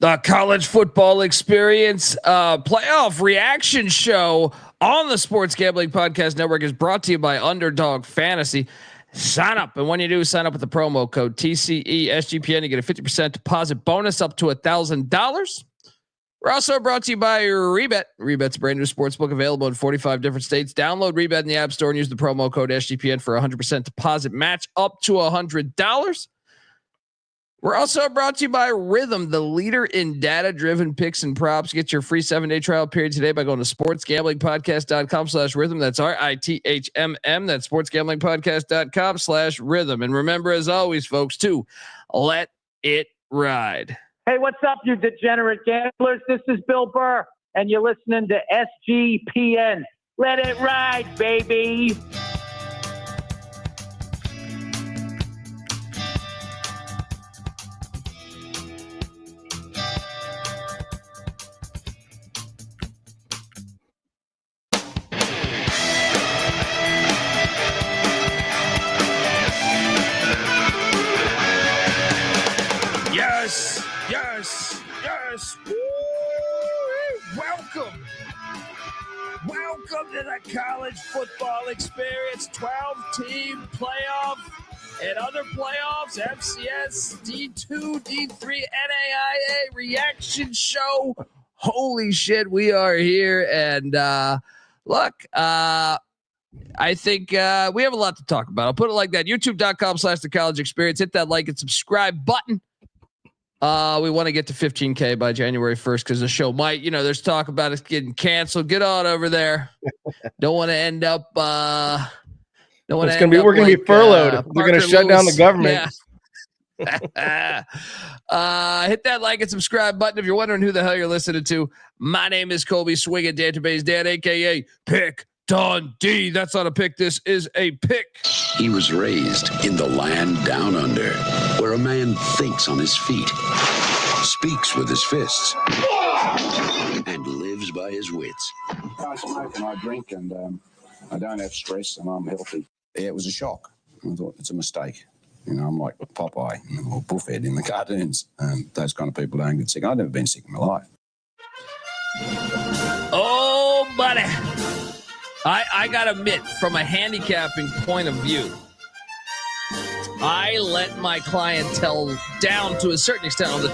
The college football experience playoff reaction show on the Sports Gambling Podcast Network is brought to you by Underdog Fantasy. Sign up, and when you do, sign up with the promo code TCESGPN. You get a 50% deposit bonus up to $1,000. We're also brought to you by Rebet. Rebet's a brand new sportsbook available in 45 different states. Download Rebet in the App Store and use the promo code SGPN for a 100% deposit match up to $100. We're also brought to you by Rhythm, the leader in data-driven picks and props. Get your free 7-day trial period today by going to sportsgamblingpodcast.com/rhythm. That's RITHMM. That's sportsgamblingpodcast.com/rhythm. And remember, as always, folks, to let it ride. Hey, what's up, you degenerate gamblers? This is Bill Burr, and you're listening to SGPN. Let it ride, baby. Yes. Woo! Welcome to the college football experience. 12-team playoff and other playoffs. FCS, D2, D3, NAIA reaction show. Holy shit, we are here. And look, I think we have a lot to talk about. I'll put it like that. YouTube.com/the college experience. Hit that like and subscribe button. We want to get to 15K by January 1st because the show might, there's talk about it getting canceled. Get on over there. Don't want to end up. We're going to be furloughed. They're going to shut down the government. Yeah. Hit that like and subscribe button if you're wondering who the hell you're listening to. My name is Colby Swinging Database Dan, aka Pick Dundee. That's not a pick. This is a pick. He was raised in the land down under, where a man thinks on his feet, speaks with his fists, and lives by his wits. I smoke and I drink and I don't have stress and I'm healthy. It was a shock. I thought it's a mistake. I'm like Popeye or Buffhead in the cartoons. Those kind of people don't get sick. I've never been sick in my life. Oh, buddy. I got to admit, from a handicapping point of view, I let my clientele down to a certain extent on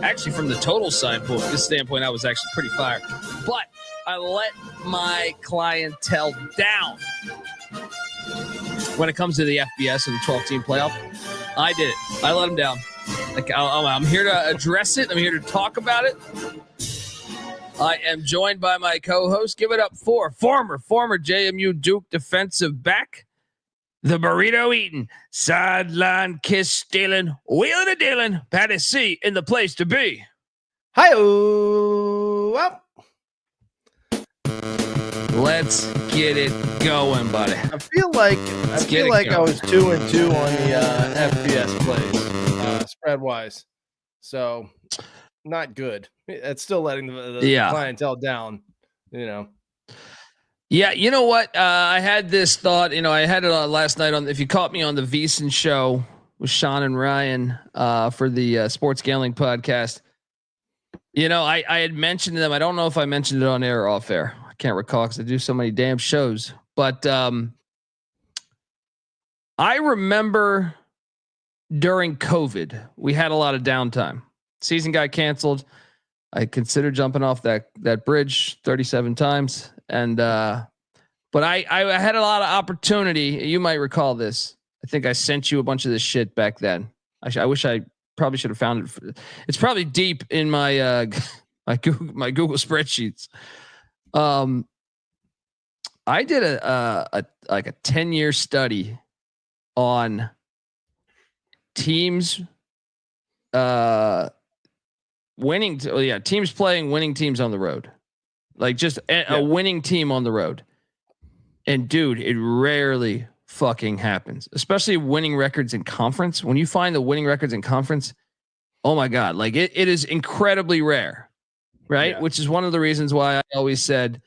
actually from the total standpoint, I was actually pretty fired. But I let my clientele down when it comes to the FBS and the 12-team playoff. I did it. I let them down. I'm here to address it. I'm here to talk about it. I am joined by my co-host. Give it up for former JMU Duke defensive back, the burrito eating, sideline kiss stealing, wheeling and dealing, Patty C in the place to be. Hi-oh. Let's get it going, buddy. I feel like I was 2-2 on the FBS plays, spread wise. So not good. It's still letting the clientele down, Yeah, you know what? I had this thought. I had it last night on. If you caught me on the VEASAN show with Sean and Ryan for the Sports Gambling Podcast, I had mentioned them. I don't know if I mentioned it on air or off air. I can't recall because I do so many damn shows. But I remember during COVID, we had a lot of downtime. Season got canceled. I considered jumping off that bridge 37 times. And, but I had a lot of opportunity. You might recall this. I think I sent you a bunch of this shit back then. I wish I probably should have found it. It's probably deep in my, my Google spreadsheets. I did a 10-year study on teams, teams playing winning teams on the road, like just a winning team on the road. And dude, it rarely fucking happens, especially winning records in conference. When you find the winning records in conference, oh my God, like it is incredibly rare, right? Yeah. Which is one of the reasons why I always said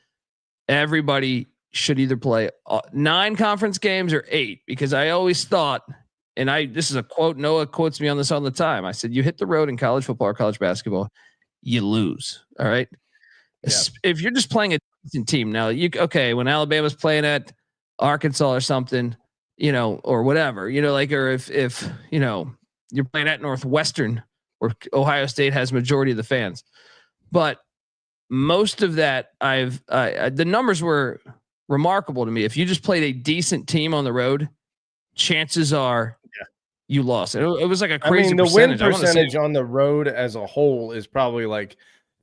everybody should either play 9 conference games or 8, because I always thought, and this is a quote, Noah quotes me on this all the time. I said, you hit the road in college football or college basketball, you lose. All right. Yeah. If you're just playing a decent team now, when Alabama's playing at Arkansas or something, or whatever, or if you're playing at Northwestern where Ohio State has majority of the fans, but most of that the numbers were remarkable to me. If you just played a decent team on the road, chances are you lost. It was like a crazy percentage. The win percentage on the road as a whole is probably like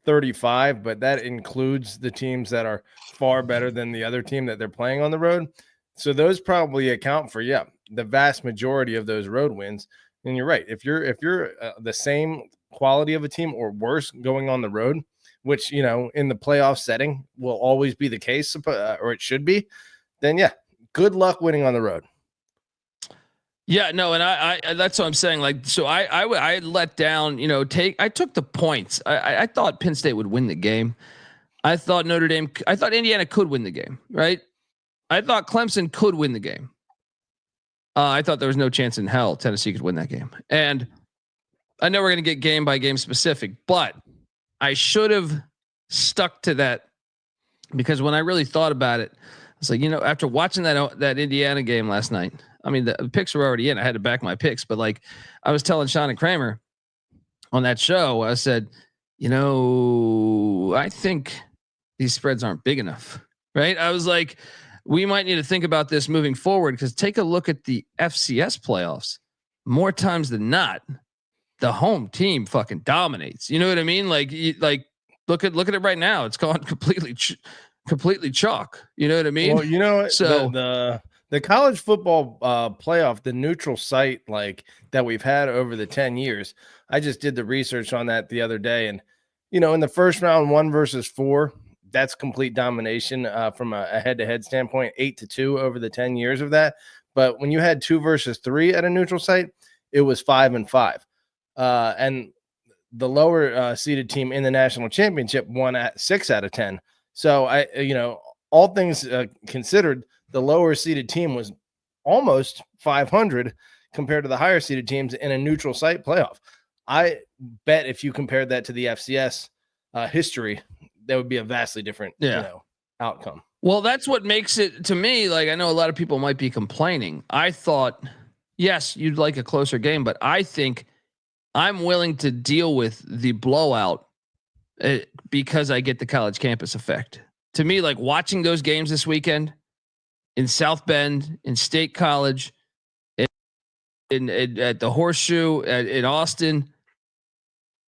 35, but that includes the teams that are far better than the other team that they're playing on the road. So those probably account for, the vast majority of those road wins. And you're right. If you're the same quality of a team or worse going on the road, which, in the playoff setting will always be the case, or it should be, then good luck winning on the road. Yeah, no, and I that's what I'm saying. Like, so I let down, I took the points. I thought Penn State would win the game. I thought Indiana could win the game, right? I thought Clemson could win the game. I thought there was no chance in hell Tennessee could win that game. And I know we're going to get game by game specific, but I should have stuck to that, because when I really thought about it, I was like, after watching that Indiana game last night, I mean, the picks were already in. I had to back my picks, but like I was telling Sean and Kramer on that show, I said, I think these spreads aren't big enough, right? I was like, we might need to think about this moving forward, because take a look at the FCS playoffs. More times than not, the home team fucking dominates. You know what I mean? Like look at it right now. It's gone completely chalk. You know what I mean? Well, so the college football playoff, the neutral site like that we've had over the 10 years. I just did the research on that the other day, and in the first round, 1 versus 4, that's complete domination from a head-to-head standpoint, 8-2 over the 10 years of that. But when you had 2 versus 3 at a neutral site, it was 5-5. And the lower seeded team in the national championship won at 6 out of 10. So all things considered, the lower seeded team was almost 500 compared to the higher seeded teams in a neutral site playoff. I bet if you compared that to the FCS history, that would be a vastly different, outcome. Well, that's what makes it, to me, like, I know a lot of people might be complaining. I thought, yes, you'd like a closer game, but I think I'm willing to deal with the blowout because I get the college campus effect. To me, like watching those games this weekend in South Bend, in State College, at the Horseshoe, in Austin,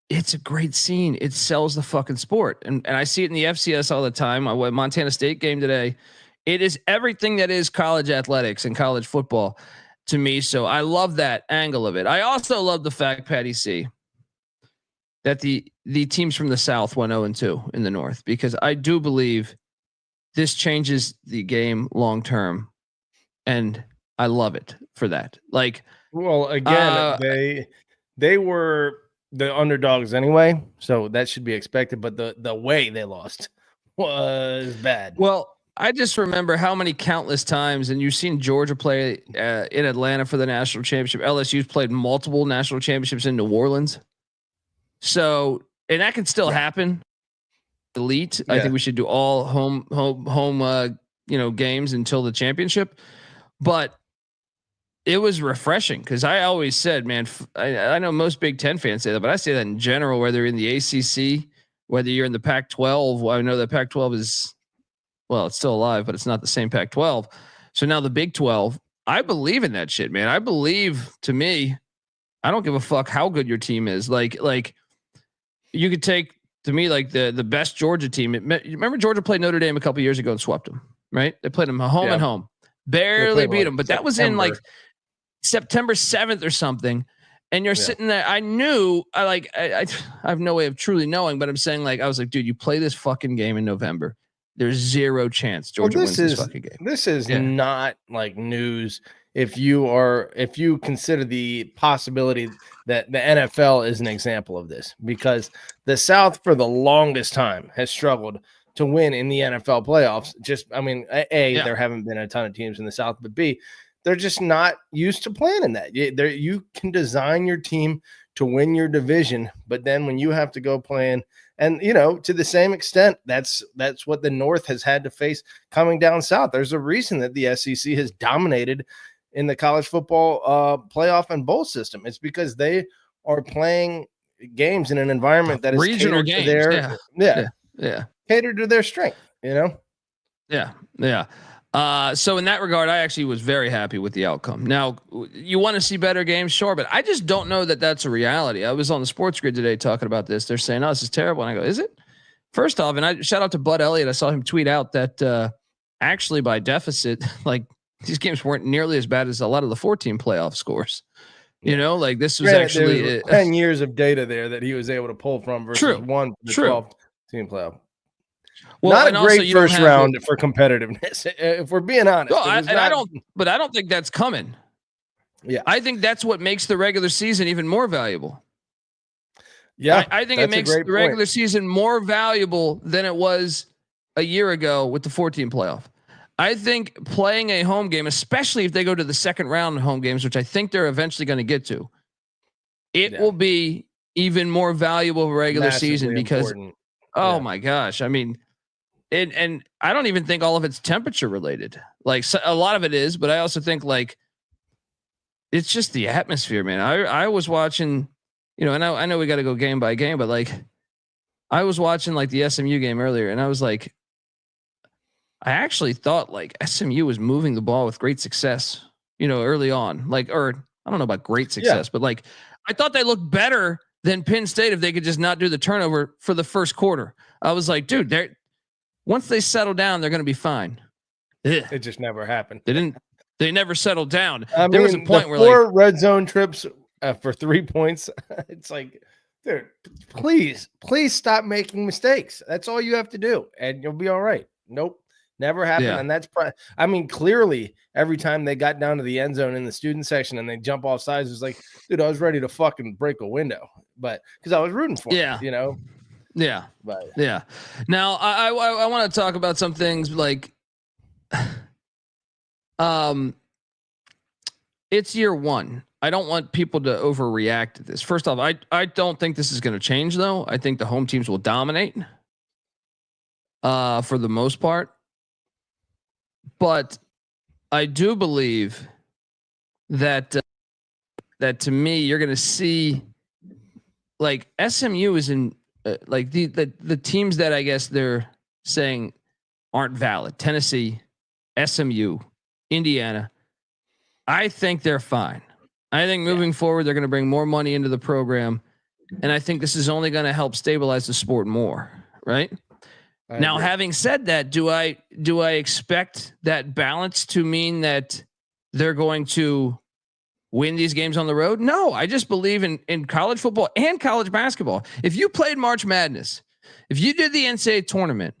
it's a great scene. It sells the fucking sport. And I see it in the FCS all the time. I went Montana State game today. It is everything that is college athletics and college football to me. So I love that angle of it. I also love the fact, Patty C, that the teams from the South went 0-2 in the North, because I do believe this changes the game long term, and I love it for that. Like, well, again, they were the underdogs anyway, so that should be expected. But the way they lost was bad. Well, I just remember how many countless times, and you've seen Georgia play in Atlanta for the national championship. LSU's played multiple national championships in New Orleans. So, and that can still happen. Elite. I think we should do all home games until the championship. But it was refreshing, because I always said, man, I know most Big Ten fans say that, but I say that in general, whether you're in the ACC, whether you're in the Pac-12. Well, I know that Pac-12 is, well, it's still alive, but it's not the same Pac-12. So now the Big 12, I believe in that shit, man. I believe, to me, I don't give a fuck how good your team is. Like you could take, to me, like the best Georgia team. Remember Georgia played Notre Dame a couple years ago and swept them, right? They played them home and home, barely beat them, but that was in like September 7th or something. And you're sitting there. I knew I have no way of truly knowing, but I'm saying, like, I was like, dude, you play this fucking game in November. There's zero chance Georgia wins this fucking game. This is not like news. If you consider the possibility that the NFL is an example of this, because the South for the longest time has struggled to win in the NFL playoffs. There haven't been a ton of teams in the South, but B, they're just not used to playing in that. You can design your team to win your division, but then when you have to go playing And, to the same extent, that's what the North has had to face coming down south. There's a reason that the SEC has dominated in the college football playoff and bowl system. It's because they are playing games in an environment that is regional games. Catered to their strength, Yeah. So in that regard, I actually was very happy with the outcome. Now, you want to see better games, sure, but I just don't know that that's a reality. I was on the Sports Grid today talking about this. They're saying, "Oh, this is terrible," and I go, "Is it?" First off, and I shout out to Bud Elliott. I saw him tweet out that actually by deficit, like these games weren't nearly as bad as a lot of the 14 playoff scores. Like this was actually 10 years of data there that he was able to pull from versus one for the 12 team playoff. Well, not a great first round for competitiveness, if we're being honest. Well, I don't think that's coming. Yeah, I think that's what makes the regular season even more valuable. Yeah, I think it makes the regular season more valuable than it was a year ago with the 14 playoff. I think playing a home game, especially if they go to the second round of home games, which I think they're eventually going to get to, it will be even more valuable of a regular season because, my gosh, I mean, and I don't even think all of it's temperature related. Like a lot of it is, but I also think like it's just the atmosphere, man. I was watching, and I know we got to go game by game, but like I was watching like the SMU game earlier, and I was like, I actually thought like SMU was moving the ball with great success, early on. Like, or I don't know about great success, but like I thought they looked better than Penn State if they could just not do the turnover for the first quarter. I was like, dude, once they settle down, they're going to be fine. It just never happened. They never settled down. There was a point where 4 red zone trips for 3 points. It's like, dude, please stop making mistakes. That's all you have to do, and you'll be all right. Nope, never happened. Yeah. And that's clearly every time they got down to the end zone in the student section and they jump off sides, it was like, dude, I was ready to fucking break a window, but because I was rooting for them, Yeah. But yeah. Now I want to talk about some things like, it's year one. I don't want people to overreact to this. First off, I don't think this is going to change though. I think the home teams will dominate, for the most part, but I do believe that, that to me, you're going to see like SMU is in, like the teams that I guess they're saying aren't valid. Tennessee, SMU, Indiana. I think they're fine. I think moving forward, they're going to bring more money into the program. And I think this is only going to help stabilize the sport more. Right. Now, having said that, do I expect that balance to mean that they're going to win these games on the road? No, I just believe in college football and college basketball. If you played March Madness, if you did the NCAA tournament,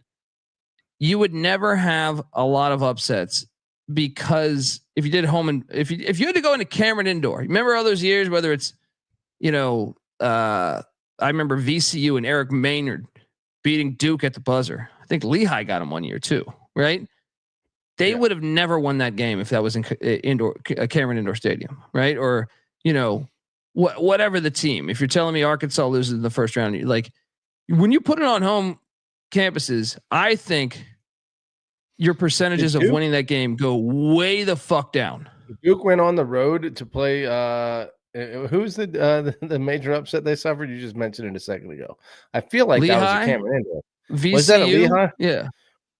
you would never have a lot of upsets, because if you did home and if you had to go into Cameron Indoor, remember all those years, whether it's, I remember VCU and Eric Maynard beating Duke at the buzzer. I think Lehigh got him one year too, right? They would have never won that game if that was in Cameron Indoor Stadium, right? Or whatever the team. If you're telling me Arkansas loses in the first round, like when you put it on home campuses, I think your percentages of winning that game go way the fuck down. Duke went on the road to play. Who's the major upset they suffered? You just mentioned it a second ago. I feel like Lehigh, that was a Cameron Indoor. VCU, was that a Lehigh? Yeah.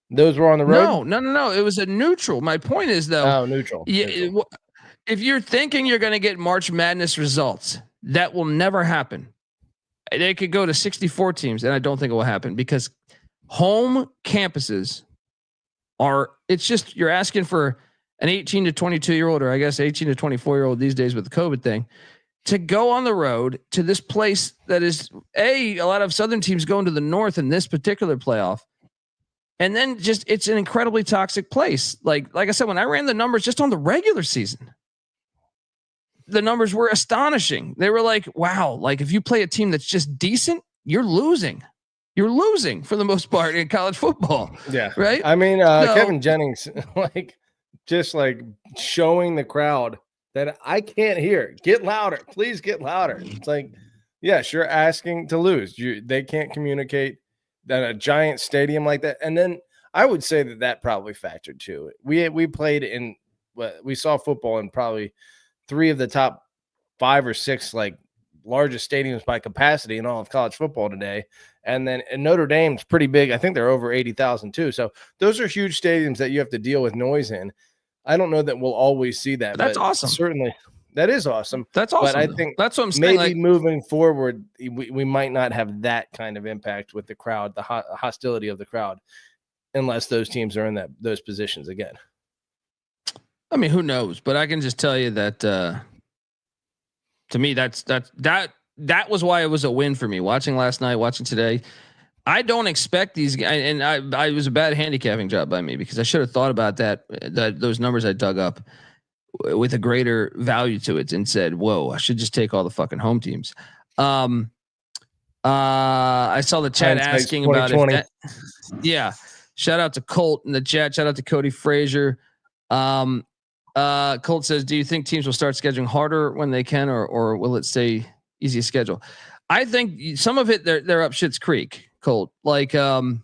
Those were on the road? No. It was a neutral. My point is though. Oh, neutral. If you're thinking you're going to get March Madness results, that will never happen. They could go to 64 teams, and I don't think it will happen, because home campuses it's just, you're asking for an 18 to 22 year old, or I guess 18 to 24 year old these days with the COVID thing, to go on the road to this place that is a lot of Southern teams going to the North in this particular playoff. And then it's an incredibly toxic place. Like I said, when I ran the numbers just on the regular season, the numbers were astonishing. They were like, wow, like if you play a team that's just decent, you're losing. You're losing for the most part in college football. Yeah. Right. I mean, Kevin Jennings, just showing the crowd that I can't hear. Get louder. Please get louder. It's like, Yes, you're asking to lose. They can't communicate that a giant stadium like that. And then I would say that probably factored too. We played in we saw football in probably 3 of the top 5 or 6 like largest stadiums by capacity in all of college football today. And then Notre Dame's pretty big. I think they're over 80,000 too. So those are huge stadiums that you have to deal with noise in. I don't know that we'll always see that. That's awesome. Certainly. That is awesome. That's awesome. But I think that's what I'm saying. Maybe moving forward, we might not have that kind of impact with the crowd, the hostility of the crowd, unless those teams are in those positions again. I mean, who knows? But I can just tell you that to me, that was why it was a win for me. Watching last night, watching today, I don't expect these guys, and I was a bad handicapping job by me because I should have thought about those numbers I dug up with a greater value to it and said, whoa, I should just take all the fucking home teams. I saw the chat asking about it. Yeah. Shout out to Colt in the chat. Shout out to Cody Frazier. Colt says, do you think teams will start scheduling harder when they can, or will it stay easy schedule? I think some of it they're up Schitt's Creek, Colt. Like, I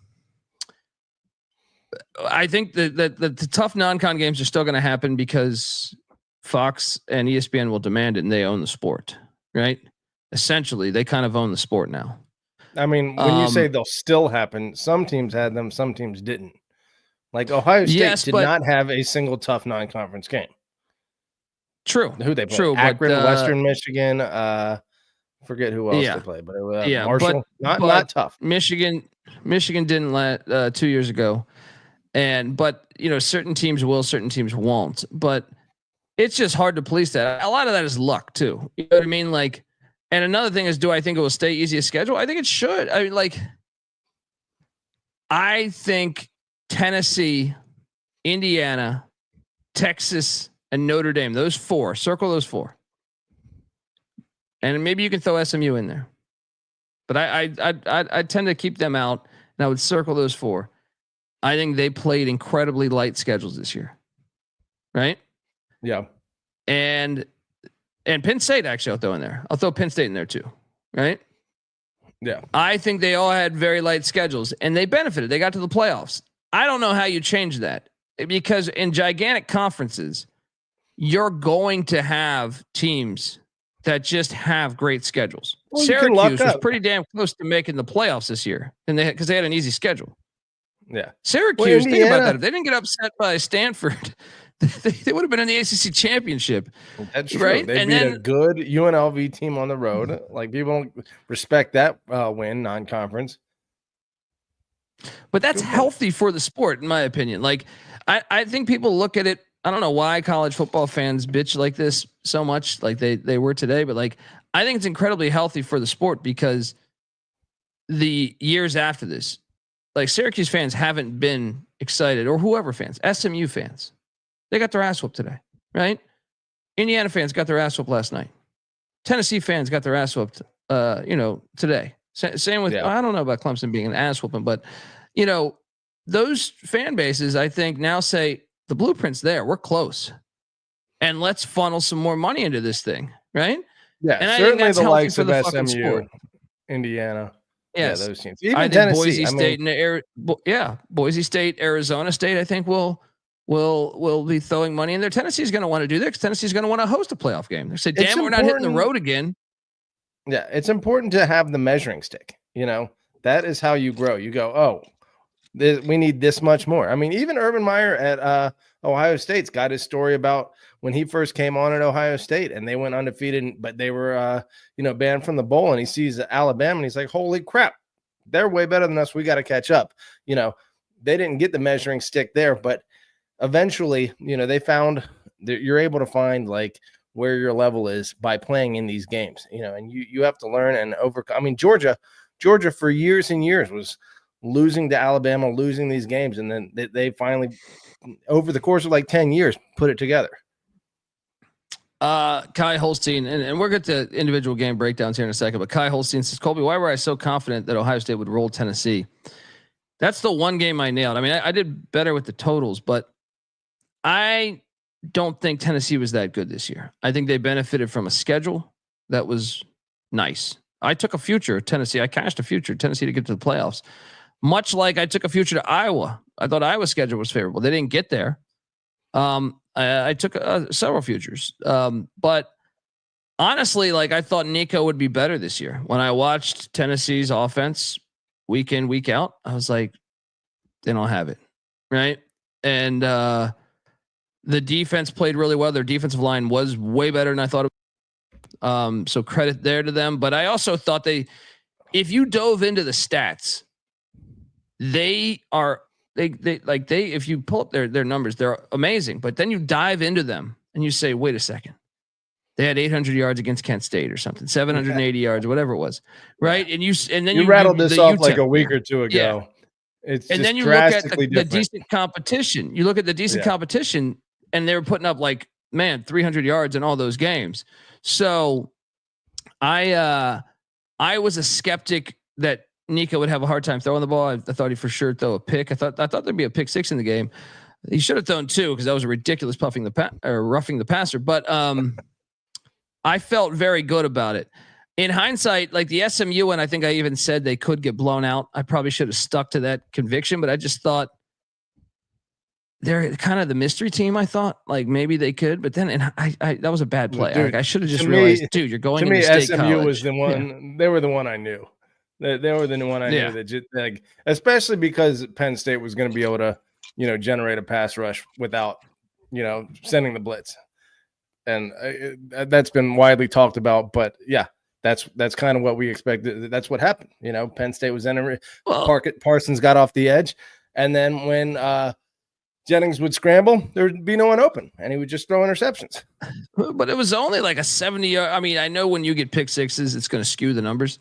think that the tough non-con games are still going to happen because Fox and ESPN will demand it, and they own the sport, right? Essentially, they kind of own the sport now. I mean, when you say they'll still happen, some teams had them, some teams didn't. Like Ohio State did not have a single tough non-conference game. True. Who they played? True, Akron, Western Michigan. Forget who else they played, but Marshall. Not tough. Michigan didn't let 2 years ago, but certain teams will, certain teams won't. But it's just hard to police that. A lot of that is luck too. You know what I mean? Like, and another thing is, do I think it will stay easy to schedule? I think it should. I mean, like, I think Tennessee, Indiana, Texas, and Notre Dame, those 4, circle those 4. And maybe you can throw SMU in there. But I tend to keep them out, and I would circle those 4. I think they played incredibly light schedules this year. Right? Yeah. And Penn State, actually, I'll throw in there. I'll throw Penn State in there too. Right? Yeah. I think they all had very light schedules, and they benefited. They got to the playoffs. I don't know how you change that, because in gigantic conferences, you're going to have teams that just have great schedules. Well, Syracuse was pretty damn close to making the playoffs this year, and because they had an easy schedule. Yeah, Syracuse. Think about that. If they didn't get upset by Stanford, they would have been in the ACC championship. That's true. Right? They beat a good UNLV team on the road. Like, people don't respect that win, non-conference. But that's healthy for the sport, in my opinion. Like, I think people look at it. I don't know why college football fans bitch like this so much, like they were today, but like, I think it's incredibly healthy for the sport, because the years after this, like, Syracuse fans haven't been excited, or whoever fans, SMU fans, they got their ass whooped today, right? Indiana fans got their ass whooped last night. Tennessee fans got their ass whooped, today. Same with, I don't know about Clemson being an ass whooping, but those fan bases, I think, now say the blueprint's there. We're close, and let's funnel some more money into this thing, right? Yeah, and certainly the likes of SMU, Indiana. Yes. Yeah, those teams. Even I think Tennessee, Boise State and Boise State, Arizona State, I think will be throwing money in there. Tennessee's going to want to do that, because Tennessee's going to want to host a playoff game. They say, damn, we're not hitting the road again. Yeah, it's important to have the measuring stick. That is how you grow. You go, we need this much more. I mean, even Urban Meyer at Ohio State's got his story about when he first came on at Ohio State and they went undefeated, but they were, banned from the bowl, and he sees Alabama and he's like, holy crap, they're way better than us. We got to catch up. They didn't get the measuring stick there, but eventually, they found that you're able to find like where your level is by playing in these games, and you have to learn and overcome. I mean, Georgia for years and years was losing to Alabama, losing these games, and then they finally, over the course of like 10 years, put it together. Kai Holstein, and we'll get to individual game breakdowns here in a second, but Kai Holstein says, Colby, why were I so confident that Ohio State would roll Tennessee? That's the one game I nailed. I mean, I did better with the totals, but I don't think Tennessee was that good this year. I think they benefited from a schedule that was nice. I took a future Tennessee. I cashed a future Tennessee to get to the playoffs. Much like I took a future to Iowa. I thought Iowa's schedule was favorable. They didn't get there. I took several futures. But honestly, like I thought Nico would be better this year. When I watched Tennessee's offense week in, week out, I was like, they don't have it. Right. And the defense played really well. Their defensive line was way better than I thought. So credit there to them. But I also thought if you dove into the stats, if you pull up their numbers, they're amazing. But then you dive into them and you say, wait a second. They had 800 yards against Kent State or something, 780 yards, whatever it was. Right. And then you rattled this off like a week or two ago. Yeah. And then you look at the decent competition. You look at the decent competition and they were putting up 300 yards in all those games. So I was a skeptic that Nico would have a hard time throwing the ball. I thought he'd for sure throw a pick. I thought there'd be a pick 6 in the game. He should have thrown 2 because that was a ridiculous roughing the passer. But I felt very good about it. In hindsight, like the SMU one, I think I even said they could get blown out. I probably should have stuck to that conviction, but I just thought they're kind of the mystery team. I thought like maybe they could, but then I that was a bad play. Dude, I should have just realized, dude, you're going into state SMU college. was the one. Yeah. They were the one I knew. They were the one I knew that just, especially because Penn State was going to be able to, generate a pass rush without, sending the blitz, and that's been widely talked about. But yeah. That's kind of what we expected. That's what happened. Penn State was in Parsons got off the edge. And then when Jennings would scramble, there'd be no one open and he would just throw interceptions. But it was only like a 70-yard. I mean, I know when you get pick sixes, it's going to skew the numbers.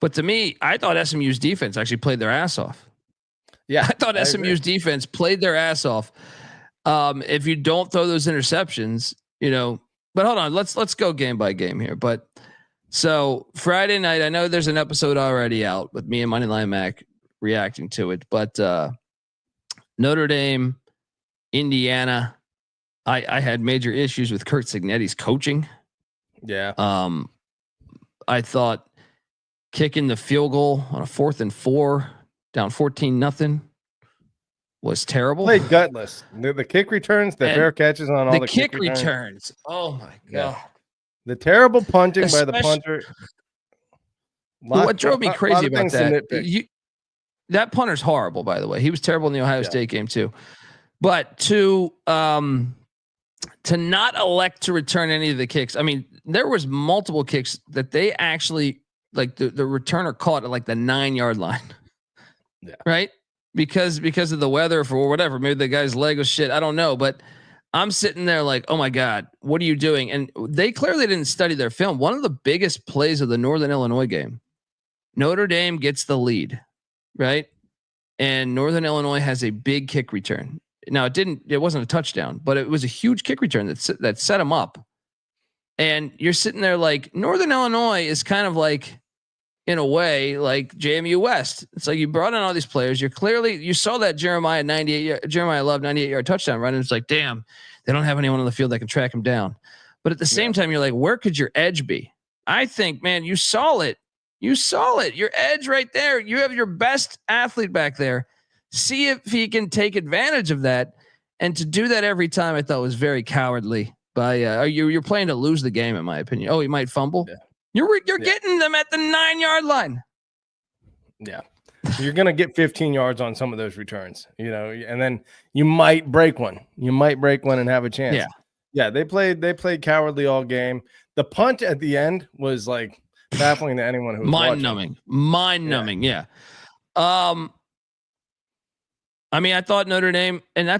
But to me, I thought SMU's defense actually played their ass off. Yeah. I thought SMU's defense played their ass off. If you don't throw those interceptions, but hold on, let's go game by game here. But so Friday night, I know there's an episode already out with me and Moneyline Mac reacting to it, but Notre Dame, Indiana, I had major issues with Kurt Cignetti's coaching. Yeah. I thought kicking the field goal on a 4th and 4 down 14-0 was terrible. Played gutless. The kick returns, the fair catches on all the kick returns. Oh my God. Yeah. The terrible punting by the punter. What drove me crazy about that? That punter's horrible, by the way. He was terrible in the Ohio State game too. But to not elect to return any of the kicks. I mean, there was multiple kicks that they actually the returner caught at like the 9-yard line. Yeah. Right? Because of the weather or whatever. Maybe the guy's leg was shit. I don't know, but I'm sitting there like, oh my God, what are you doing? And they clearly didn't study their film. One of the biggest plays of the Northern Illinois game, Notre Dame gets the lead, right? And Northern Illinois has a big kick return. Now it wasn't a touchdown, but it was a huge kick return that set them up. And you're sitting there like Northern Illinois is kind of like, in a way, like JMU West. It's like you brought in all these players. You saw that Jeremiah Love 98-yard touchdown run. And it's like, damn, they don't have anyone on the field that can track him down. But at the same time, you're like, where could your edge be? I think, man, you saw it. Your edge right there. You have your best athlete back there. See if he can take advantage of that. And to do that every time, I thought was very cowardly. By you're playing to lose the game, in my opinion. Oh, he might fumble. Yeah. You're getting them at the 9-yard line. Yeah. You're going to get 15 yards on some of those returns, and then you might break one. And have a chance. Yeah. Yeah. They played cowardly all game. The punt at the end was like baffling to anyone who was mind-numbing. Yeah. I mean, I thought Notre Dame, and I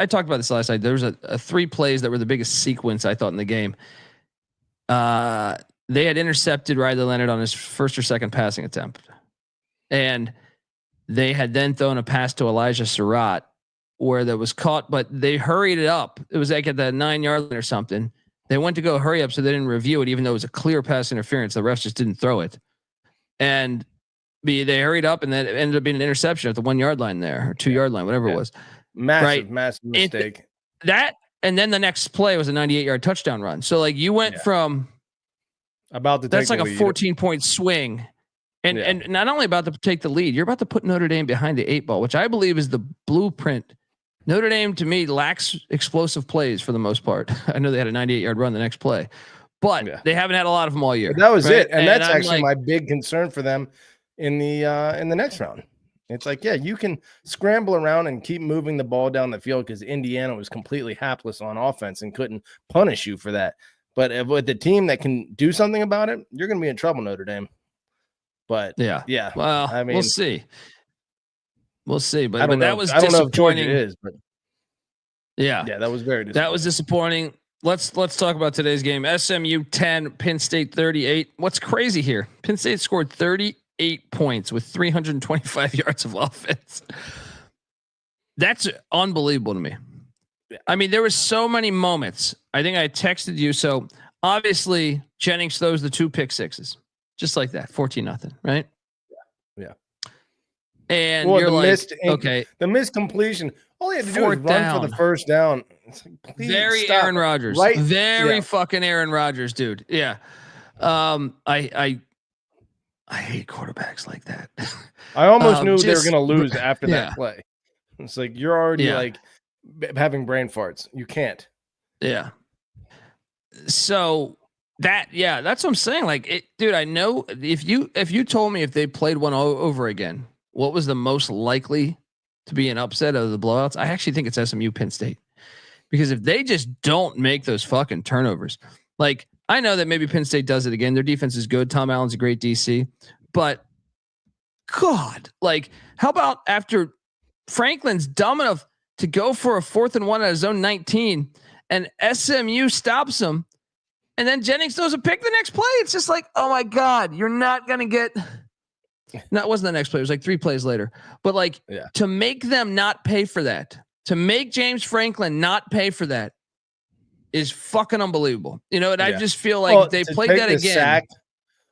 talked about this last night. There was a 3 plays that were the biggest sequence I thought in the game. They had intercepted Riley Leonard on his first or second passing attempt. And they had then thrown a pass to Elijah Surratt where that was caught, but they hurried it up. It was like at the 9-yard line or something. They went to go hurry up, so they didn't review it, even though it was a clear pass interference. The refs just didn't throw it. And they hurried up, and then it ended up being an interception at the 1-yard line there, or 2-yard line, whatever it was. Massive mistake. And then the next play was a 98-yard touchdown run. So like you went from About to that's take like the a lead. 14-point swing. And not only about to take the lead, you're about to put Notre Dame behind the 8 ball, which I believe is the blueprint. Notre Dame to me lacks explosive plays for the most part. I know they had a 98-yard run the next play, but they haven't had a lot of them all year. But that was right? it. And that's actually my big concern for them in the next round. It's like, yeah, you can scramble around and keep moving the ball down the field because Indiana was completely hapless on offense and couldn't punish you for that. But with the team that can do something about it, you're going to be in trouble, Notre Dame. But yeah. Well, I mean, we'll see. But that was I don't know if Georgia disappointing. is, but yeah, that was very disappointing. That was disappointing. Let's talk about today's game. SMU 10, Penn State 38. What's crazy here? Penn State scored 38 points with 325 yards of offense. That's unbelievable to me. Yeah. I mean, there were so many moments. I think I texted you. So obviously Jennings throws the 2 pick sixes. Just like that, 14-0, right? Yeah. And you're like, okay. The missed completion. All he had to do was run for the first down. It's like, very stop. Aaron Rodgers. Right? Very fucking Aaron Rodgers, dude. Yeah. I hate quarterbacks like that. I almost knew they were going to lose after that play. It's like, you're already like having brain farts. You can't. Yeah. So that's what I'm saying. Like, dude, I know if you told me if they played one over again, what was the most likely to be an upset of the blowouts? I actually think it's SMU Penn State, because if they just don't make those fucking turnovers, like, I know that maybe Penn State does it again. Their defense is good. Tom Allen's a great DC, but God, like, how about after Franklin's dumb enough to go for a 4th and 1 at his own 19 and SMU stops him, and then Jennings throws a pick the next play? It's just like, oh my God, you're not going to get. No, it wasn't the next play. It was like 3 plays later. But like, to make them not pay for that, to make James Franklin not pay for that, is fucking unbelievable. You know, and I just feel like they played that again. Sack,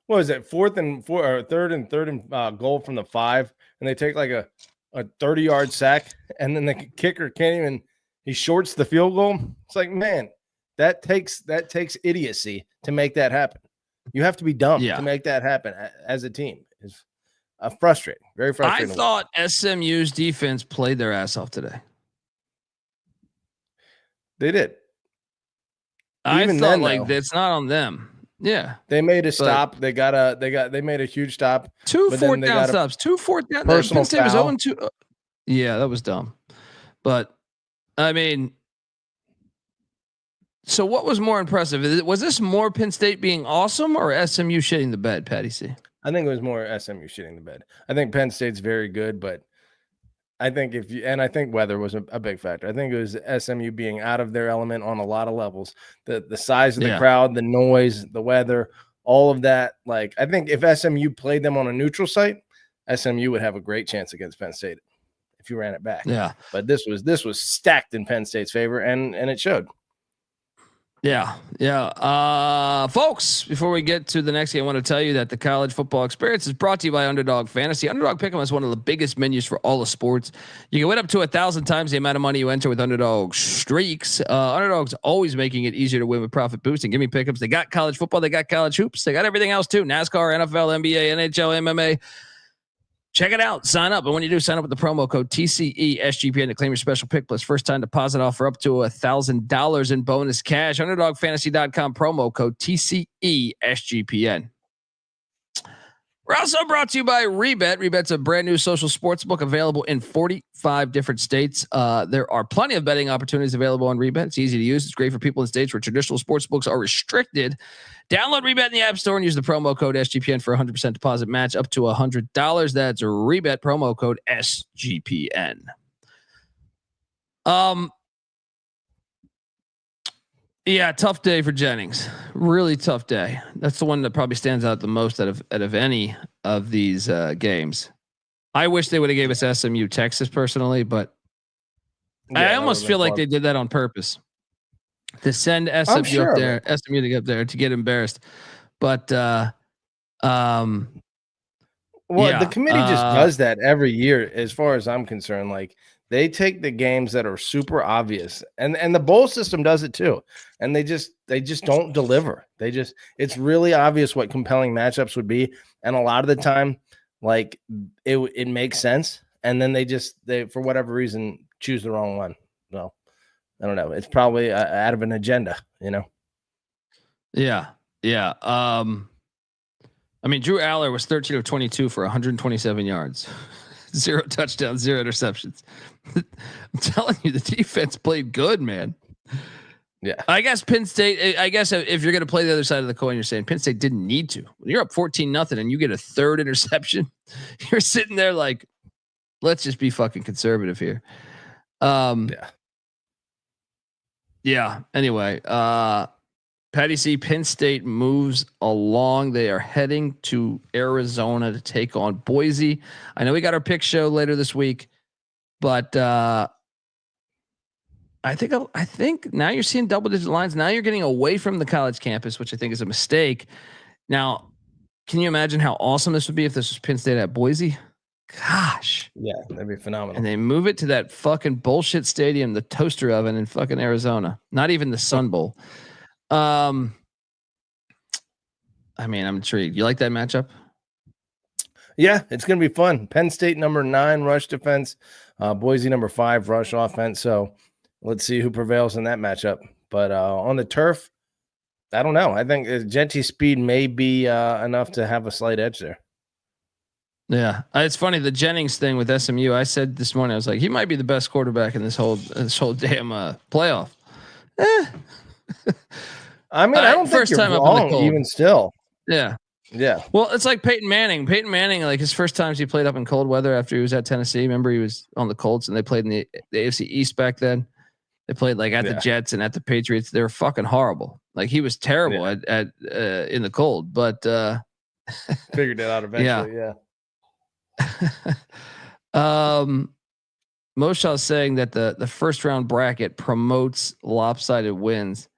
what was it? 4th and 4 or 3rd and goal from the 5, and they take like a 30-yard sack, and then the kicker can't even. He shorts the field goal. It's like, man. That takes idiocy to make that happen. You have to be dumb to make that happen as a team. It's frustrating, very frustrating. I thought SMU's defense played their ass off today. They did. Even I thought like it's not on them. Yeah, they made a stop. They made a huge stop. 2 4th down stops. 2 4th down. Personal foul. Was 0-2. Yeah, that was dumb. But I mean. So what was more impressive? Was this more Penn State being awesome or SMU shitting the bed, Patty C? I think it was more SMU shitting the bed. I think Penn State's very good, but I think I think weather was a big factor. I think it was SMU being out of their element on a lot of levels. The size of the crowd, the noise, the weather, all of that. Like, I think if SMU played them on a neutral site, SMU would have a great chance against Penn State if you ran it back. Yeah. But this was stacked in Penn State's favor, and it showed. Yeah. Folks, before we get to the next game, I want to tell you that the college football experience is brought to you by Underdog Fantasy. Underdog Pick'em is one of the biggest menus for all the sports. You can win up to 1,000 times the amount of money you enter with Underdog Streaks. Underdog's always making it easier to win with profit boosting. Give me pickups. They got college football. They got college hoops. They got everything else too. NASCAR, NFL, NBA, NHL, MMA. Check it out. Sign up. And when you do, sign up with the promo code TCESGPN to claim your special pick plus first time deposit offer up to $1,000 in bonus cash. UnderdogFantasy.com promo code TCESGPN. We're also brought to you by Rebet. Rebet's a brand new social sports book available in 45 different states. There are plenty of betting opportunities available on Rebet. It's easy to use. It's great for people in states where traditional sports books are restricted. Download Rebet in the App Store and use the promo code SGPN for 100% deposit match up to $100. That's Rebet, promo code SGPN. Yeah, tough day for Jennings. Really tough day. That's the one that probably stands out the most out of any of these games. I wish they would have gave us SMU Texas personally, but I almost feel like they did that on purpose to send SMU up there, SMU to get up there to get embarrassed. But the committee just does that every year, as far as I'm concerned. Like, They take the games that are super obvious, and the bowl system does it too. And they just don't deliver. It's really obvious what compelling matchups would be, and a lot of the time, like it makes sense, and then they for whatever reason choose the wrong one. So I don't know. It's probably out of an agenda, Yeah. I mean, Drew Aller was 13 of 22 for 127 yards. 0 touchdowns, 0 interceptions. I'm telling you, the defense played good, man. Yeah. I guess Penn State, I guess if you're going to play the other side of the coin, you're saying Penn State didn't need to. When you're up 14-0 and you get a third interception, you're sitting there like, let's just be fucking conservative here. Yeah. Anyway, Patty C, Penn State moves along. They are heading to Arizona to take on Boise. I know we got our pick show later this week, but I think now you're seeing double-digit lines. Now you're getting away from the college campus, which I think is a mistake. Now, can you imagine how awesome this would be if this was Penn State at Boise? Gosh. Yeah, that'd be phenomenal. And they move it to that fucking bullshit stadium, the toaster oven in fucking Arizona. Not even the Sun Bowl. I mean, I'm intrigued. You like that matchup? Yeah, it's going to be fun. Penn State number 9 rush defense, Boise number 5 rush offense. So let's see who prevails in that matchup. But on the turf, I don't know. I think Gentry's speed may be enough to have a slight edge there. Yeah, it's funny, the Jennings thing with SMU. I said this morning, I was like, he might be the best quarterback in this whole damn playoff. I mean, I don't think you're wrong, even still. Yeah. Well, it's like Peyton Manning. Peyton Manning, like his first times he played up in cold weather after he was at Tennessee. Remember, he was on the Colts and they played in the AFC East back then. They played like at the Jets and at the Patriots. They were fucking horrible. Like he was terrible at in the cold, but figured it out eventually. Yeah. Moshaw's saying that the first round bracket promotes lopsided wins.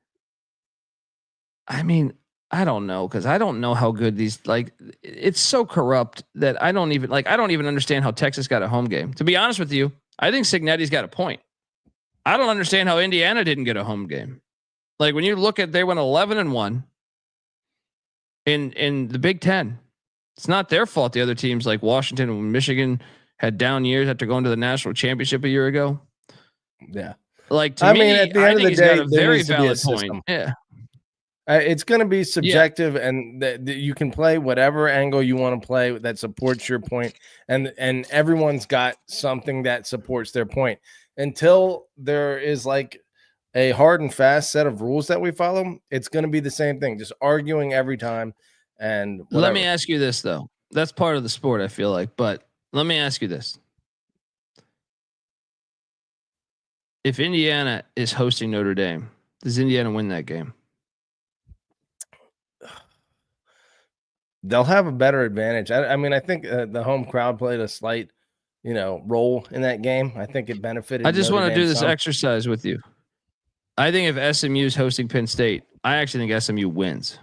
I mean, I don't know, because I don't know how good these, like, it's so corrupt that I don't even understand how Texas got a home game. To be honest with you, I think Cignetti's got a point. I don't understand how Indiana didn't get a home game. Like when you look at, they went 11-1 in the Big Ten. It's not their fault. The other teams like Washington and Michigan had down years after going to the national championship a year ago. Yeah. Like to me, at the end of the day, got a very valid point. Yeah. It's going to be subjective, and you can play whatever angle you want to play that supports your point, and everyone's got something that supports their point. Until there is like a hard and fast set of rules that we follow, it's going to be the same thing, just arguing every time. And whatever. Let me ask you this though. That's part of the sport, I feel like. But let me ask you this: if Indiana is hosting Notre Dame, does Indiana win that game? They'll have a better advantage. I mean, I think the home crowd played a slight, role in that game. I think it benefited. I just want to do this exercise with you. I think if SMU is hosting Penn State, I actually think SMU wins.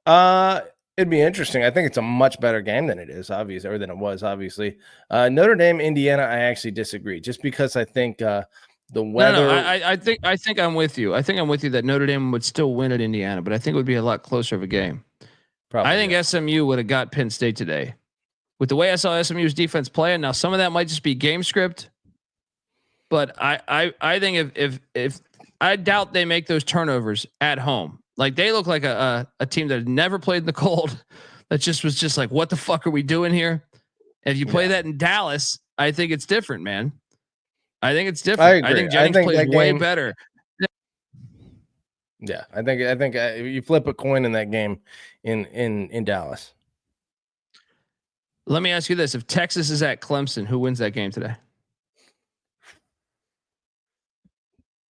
It'd be interesting. I think it's a much better game than it is, obviously, or than it was, obviously. Notre Dame, Indiana, I actually disagree, just because I think the weather. No, I think I'm with you. I think I'm with you that Notre Dame would still win at Indiana, but I think it would be a lot closer of a game. Probably, I think SMU would have got Penn State today. With the way I saw SMU's defense playing, now some of that might just be game script, but I think if I doubt they make those turnovers at home. Like they look like a team that had never played in the cold. That was just like, what the fuck are we doing here? And if you play that in Dallas, I think it's different, man. I think it's different. I think Jennings plays way better. Yeah, I think you flip a coin in that game in Dallas. Let me ask you this: if Texas is at Clemson, who wins that game today?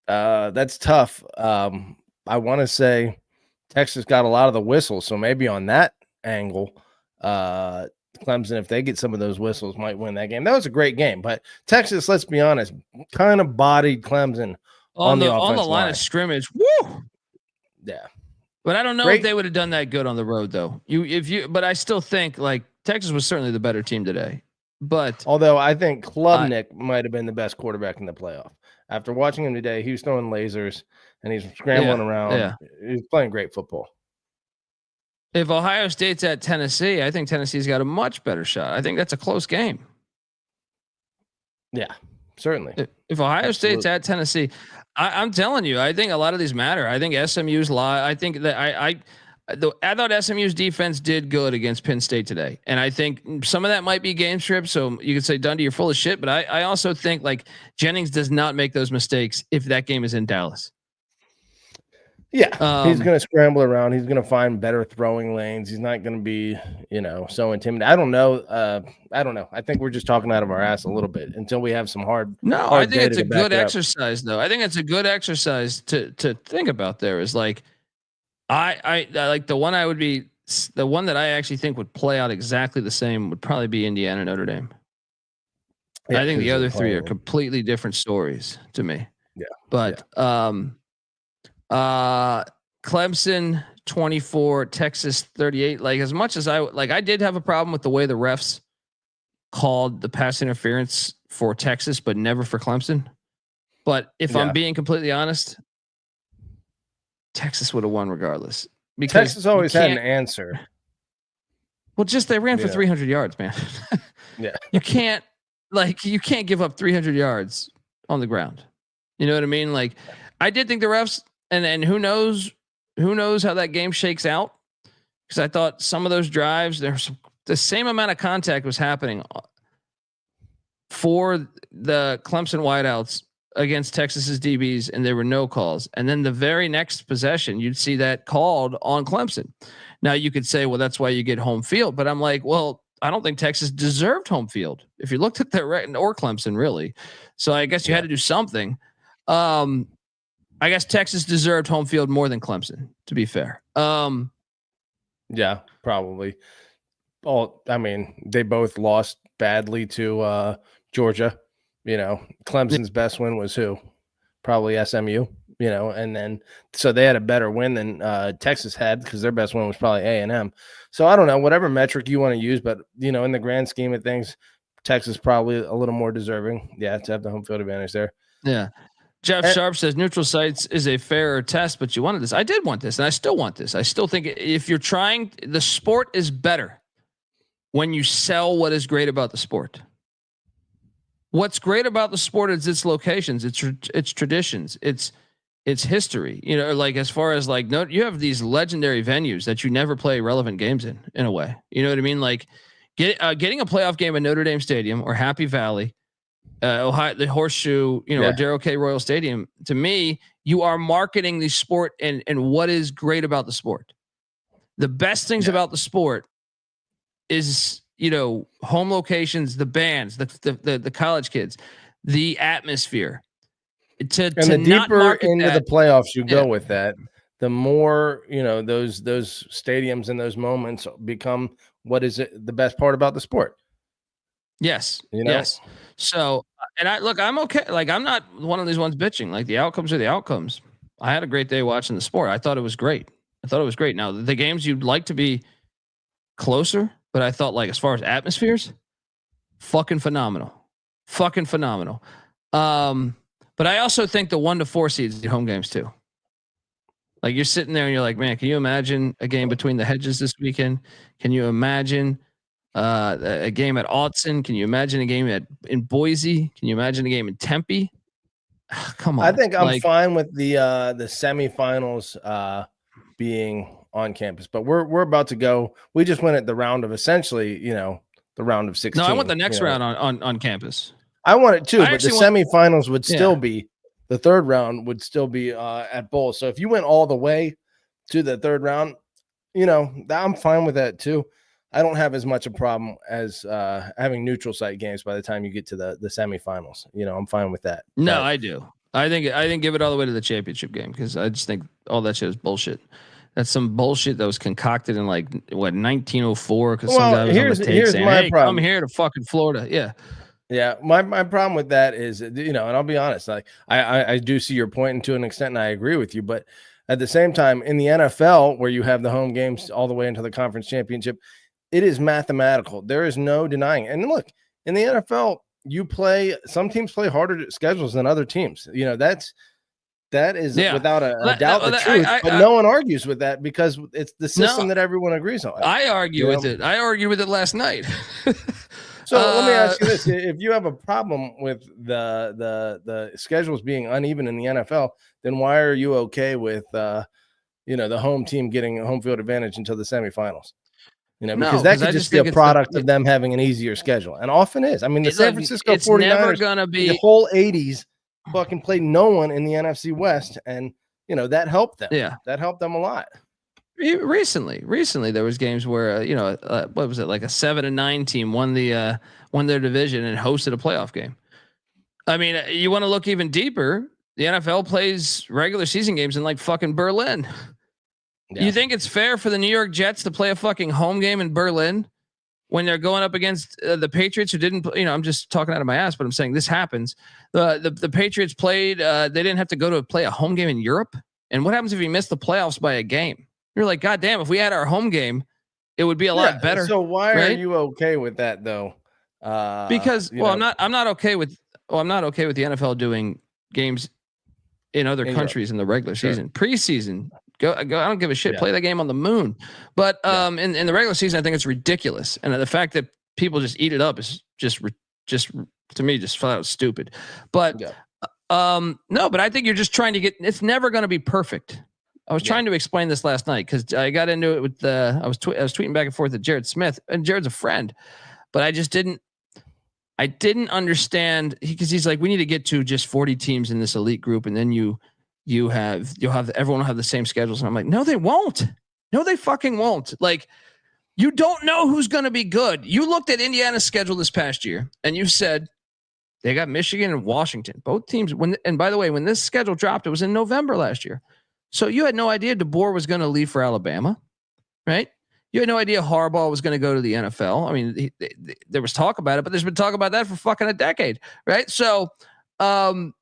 That's tough. I want to say Texas got a lot of the whistles, so maybe on that angle, Clemson, if they get some of those whistles, might win that game. That was a great game, but Texas, let's be honest, kind of bodied Clemson on the line of scrimmage. Woo! Yeah, but I don't know if they would have done that good on the road, though. But I still think like Texas was certainly the better team today. But although I think Klubnik might have been the best quarterback in the playoff. After watching him today, he was throwing lasers and he's scrambling around. Yeah. He's playing great football. If Ohio State's at Tennessee, I think Tennessee's got a much better shot. I think that's a close game. Yeah, certainly. If Ohio State's at Tennessee, I'm telling you, I think a lot of these matter. I think SMU's I think that I thought SMU's defense did good against Penn State today. And I think some of that might be game script. So you could say, Dundee, you're full of shit. But I also think like Jennings does not make those mistakes if that game is in Dallas. Yeah, he's going to scramble around. He's going to find better throwing lanes. He's not going to be, so intimidating. I don't know. I think we're just talking out of our ass a little bit until we have some hard. No, I think it's a good exercise, though. I think it's a good exercise to think about. There is like, I like the one the one that I actually think would play out exactly the same would probably be Indiana Notre Dame. Yeah, I think the other three are completely different stories to me. Yeah, but Clemson 24, Texas 38. Like as much as I did have a problem with the way the refs called the pass interference for Texas, but never for Clemson. But if I'm being completely honest, Texas would have won regardless. Because Texas always had an answer. Well, just they ran for 300 yards, man. Yeah, you can't give up 300 yards on the ground. You know what I mean? Like I did think the refs. And who knows how that game shakes out? Because I thought some of those drives, the same amount of contact was happening for the Clemson wideouts against Texas's DBs, and there were no calls. And then the very next possession, you'd see that called on Clemson. Now you could say, well, that's why you get home field. But I'm like, well, I don't think Texas deserved home field if you looked at their or Clemson really. So I guess you had to do something. I guess Texas deserved home field more than Clemson, to be fair. Yeah, probably. I mean, they both lost badly to Georgia. Clemson's best win was who? Probably SMU. And then so they had a better win than Texas had because their best win was probably A&M. So I don't know, whatever metric you want to use, but in the grand scheme of things, Texas probably a little more deserving. Yeah, to have the home field advantage there. Yeah. Jeff Sharp says neutral sites is a fairer test, but you wanted this. I did want this, and I still want this. I still think if you're trying, the sport is better when you sell what is great about the sport. What's great about the sport is its locations, its traditions, its history. Like as far as like, no, you have these legendary venues that you never play relevant games in a way. You know what I mean? Like getting a playoff game at Notre Dame Stadium or Happy Valley. Ohio, the Horseshoe, or Darrell K. Royal Stadium. To me, you are marketing the sport and what is great about the sport. The best things about the sport is, home locations, the bands, the college kids, the atmosphere. The deeper into the playoffs you go with that, the more those stadiums and those moments become what is the best part about the sport. Yes. Yes. So, and I'm okay. Like, I'm not one of these ones bitching. Like, the outcomes are the outcomes. I had a great day watching the sport. I thought it was great. Now, the games you'd like to be closer, but I thought, like, as far as atmospheres, fucking phenomenal. But I also think the 1 to 4 seeds the home games too. Like, you're sitting there and you're like, man, can you imagine a game between the hedges this weekend? Can you imagine a game at Autzen? Can you imagine a game in Boise? Can you imagine a game in Tempe? Come on. I think I'm fine with the semifinals being on campus, but we're about to go. We just went at the round of essentially, the round of 16. No, I want the next round on campus. I want it too, but the semifinals would still be the third round would still be at Bowl. So if you went all the way to the third round, I'm fine with that too. I don't have as much a problem as having neutral site games by the time you get to the semifinals. I'm fine with that. No, I do. I think give it all the way to the championship game because I just think all that shit is bullshit. That's some bullshit that was concocted in 1904 because some guy was on the tape saying, "Hey, come here to fucking Florida." Yeah. Yeah, my problem with that is, and I'll be honest, like I do see your point and to an extent, and I agree with you, but at the same time, in the NFL, where you have the home games all the way into the conference championship, it is mathematical. There is no denying. And look, In the NFL, some teams play harder schedules than other teams. That is without a doubt the truth, but no one argues with that because it's the system that everyone agrees on. I argue with it. I argued with it last night. So let me ask you this: if you have a problem with the schedules being uneven in the NFL, then why are you okay with the home team getting a home field advantage until the semifinals? Because that could just be a product of them having an easier schedule, and often is. I mean, the San Francisco 49ers, never gonna be the whole 80s. Fucking played no one in the NFC West, and that helped them. Yeah, that helped them a lot. Recently, there was games where what was it, like a 7-9 team won their division and hosted a playoff game. I mean, you want to look even deeper? The NFL plays regular season games in like fucking Berlin. Yeah. You think it's fair for the New York Jets to play a fucking home game in Berlin when they're going up against the Patriots, who didn't, I'm just talking out of my ass, but I'm saying this happens. The Patriots played, they didn't have to go to play a home game in Europe. And what happens if you miss the playoffs by a game? You're like, God damn, if we had our home game, it would be a lot better. So why are you okay with that though? Because I'm not okay with the NFL doing games in other countries in the regular season. Preseason, go. I don't give a shit. Play that game on the moon. But in the regular season, I think it's ridiculous. And the fact that people just eat it up is just to me just flat out stupid. But no, but I think you're just trying to get. It's never going to be perfect. I was trying to explain this last night because I got into it with I was tweeting back and forth with Jared Smith, and Jared's a friend, but I didn't understand because he's like, we need to get to just 40 teams in this elite group, and then you'll have everyone will have the same schedules. And I'm like, no, they won't. No, they fucking won't. Like, you don't know who's going to be good. You looked at Indiana's schedule this past year, and you said they got Michigan and Washington, both teams. And by the way, when this schedule dropped, it was in November last year. So you had no idea DeBoer was going to leave for Alabama, right? You had no idea Harbaugh was going to go to the NFL. I mean, there was talk about it, but there's been talk about that for fucking a decade, right? So, and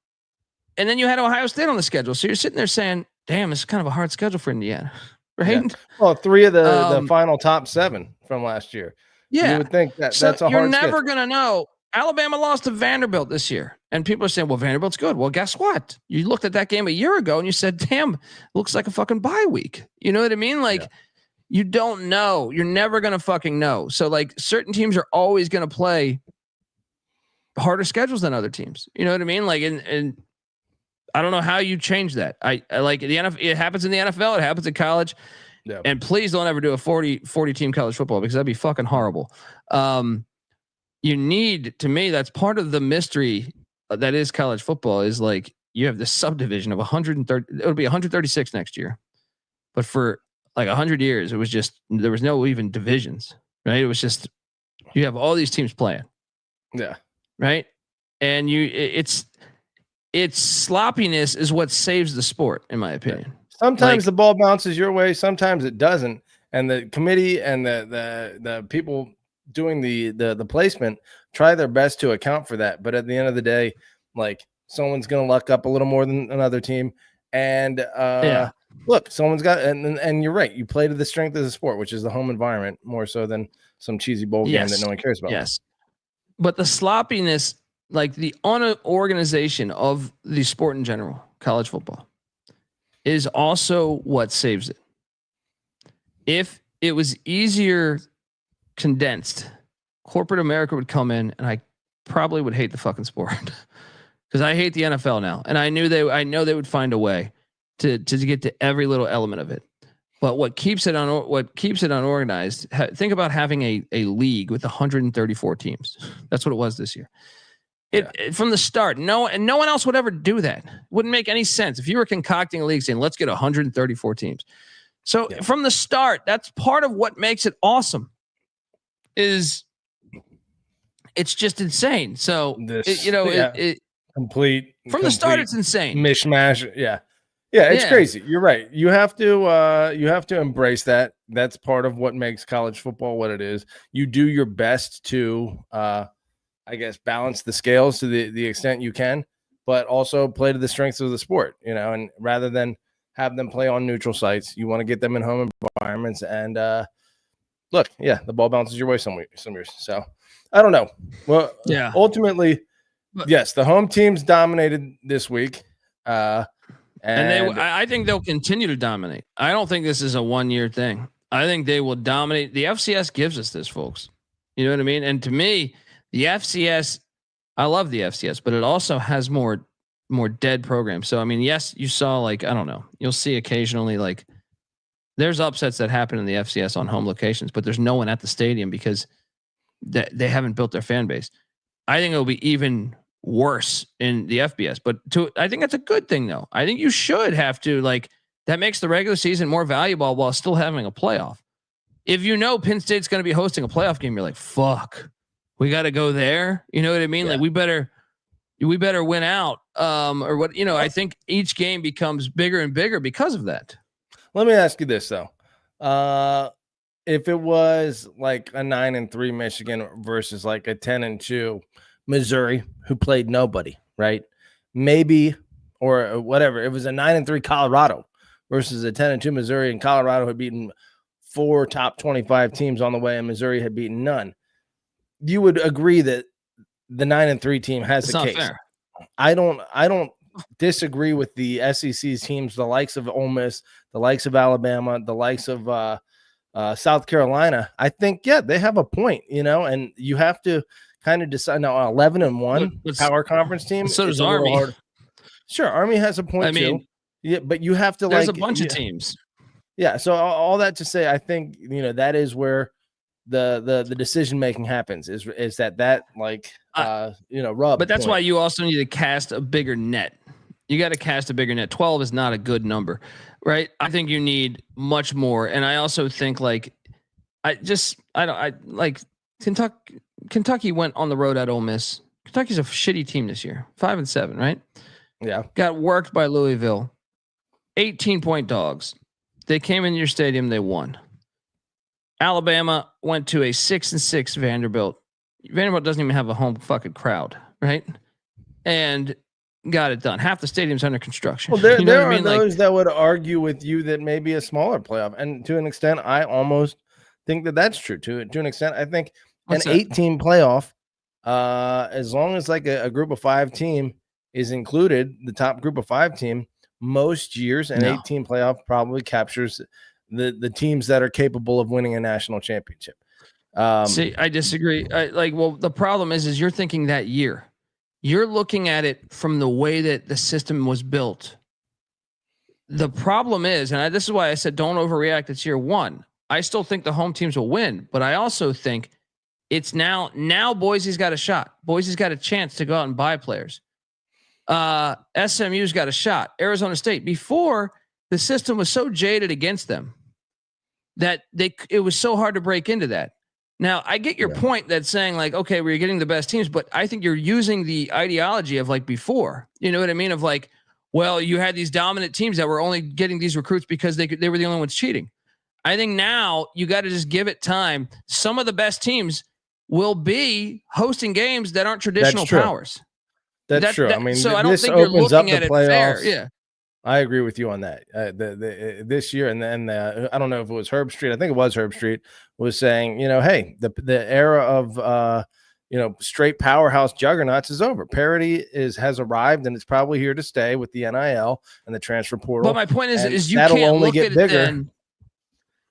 then you had Ohio State on the schedule. So you're sitting there saying, damn, it's kind of a hard schedule for Indiana, right? Yeah. Well, 3 of the final top 7 from last year. Yeah. You would think that's a hard schedule. You're never going to know. Alabama lost to Vanderbilt this year. And people are saying, well, Vanderbilt's good. Well, guess what? You looked at that game a year ago and you said, damn, looks like a fucking bye week. You know what I mean? Like, you don't know. You're never going to fucking know. So, like, certain teams are always going to play harder schedules than other teams. You know what I mean? Like, and I don't know how you change that. I like the NFL. It happens in the NFL. It happens in college. Yeah. And please don't ever do a 40 team college football because that'd be fucking horrible. You need, to me, that's part of the mystery that is college football, is like you have this subdivision of 130. It'll be 136 next year, but for like 100 years, it was just, there was no even divisions, right? It was just, you have all these teams playing. Yeah. Right. And it's sloppiness is what saves the sport, in my opinion. Sometimes the ball bounces your way, sometimes it doesn't. And the committee and the people doing the placement try their best to account for that. But at the end of the day, like, someone's going to luck up a little more than another team. And look, someone's got, and you're right. You play to the strength of the sport, which is the home environment, more so than some cheesy bowl game that no one cares about. Yes. But the sloppiness, like the unorganization of the sport in general, college football, is also what saves it. If it was easier condensed, corporate America would come in, and I probably would hate the fucking sport because I hate the NFL now. And I know they would find a way to get to every little element of it. But what keeps it unorganized? Think about having a league with 134 teams. That's what it was this year. It from the start, no one else would ever do that. Wouldn't make any sense if you were concocting a league saying, let's get 134 teams. So from the start, that's part of what makes it awesome. Is it's just insane. So complete from the start, it's insane. Mishmash. Yeah, it's crazy. You're right. You have to embrace that. That's part of what makes college football what it is. You do your best to I guess balance the scales to the extent you can, but also play to the strengths of the sport, and rather than have them play on neutral sites, you want to get them in home environments. And look, yeah, the ball bounces your way some years. So I don't know. Well, yeah. Ultimately, yes, the home teams dominated this week. I think they'll continue to dominate. I don't think this is a 1-year thing. I think they will dominate. The FCS gives us this, folks. You know what I mean? And to me, the FCS, I love the FCS, but it also has more dead programs. So, I mean, yes, you saw like, I don't know, you'll see occasionally like there's upsets that happen in the FCS on home locations, but there's no one at the stadium because they haven't built their fan base. I think it'll be even worse in the FBS, but I think that's a good thing though. I think you should have to that makes the regular season more valuable while still having a playoff. If you know Penn State's going to be hosting a playoff game, you're like, fuck, we got to go there. You know what I mean? Yeah. Like we better win out. Or what, I think each game becomes bigger and bigger because of that. Let me ask you this though. If it was like a 9-3 Michigan versus like a 10-2 Missouri who played nobody, right? Maybe, or whatever. It was a 9-3 Colorado versus a 10-2 Missouri, and Colorado had beaten 4 top 25 teams on the way, and Missouri had beaten none. You would agree that the 9-3 team has a case. Fair. I don't disagree with the SEC's teams, the likes of Ole Miss, the likes of Alabama, the likes of South Carolina. I think, yeah, they have a point, and you have to kind of decide now. 11-1 power conference team. So does Army. Sure, Army has a point too. Yeah, but you have to there's a bunch of teams. Yeah, so all that to say, I think that is where the decision making happens. Is that rub. But that's why you also need to cast a bigger net. You got to cast a bigger net. 12 is not a good number, right? I think you need much more, and I also think Kentucky went on the road at Ole Miss. Kentucky's a shitty team this year, 5-7, right? Yeah, got worked by Louisville. 18-point dogs. They came in your stadium, they won. Alabama went to a 6-6 Vanderbilt. Vanderbilt doesn't even have a home fucking crowd, right? And got it done. Half the stadium's under construction. Well, there are those that would argue with you that maybe a smaller playoff, and to an extent, I almost think that that's true. To an extent, I think an 8-team playoff, as long as like a group of 5 team is included, the top group of 5 team, most years an 8-team playoff probably captures the teams that are capable of winning a national championship. See, I disagree. The problem is you're thinking that year. You're looking at it from the way that the system was built. The problem is, and this is why I said don't overreact. It's year 1. I still think the home teams will win, but I also think it's now Boise's got a shot. Boise's got a chance to go out and buy players. SMU's got a shot. Arizona State, before the system was so jaded against them that it was so hard to break into that. Now I get your point that saying like, okay, we're getting the best teams, but I think you're using the ideology of like before, you know what I mean? Of like, well, you had these dominant teams that were only getting these recruits because they were the only ones cheating. I think now you got to just give it time. Some of the best teams will be hosting games that aren't traditional powers. That's true. I mean, so I don't think you're looking at it fair. Yeah, I agree with you on that. This year, and then I don't know if it was Herb Street. I think it was Herb Street was saying, hey, the era of straight powerhouse juggernauts is over. Parity has arrived, and it's probably here to stay with the NIL and the transfer portal. But my point is you can't look at it then.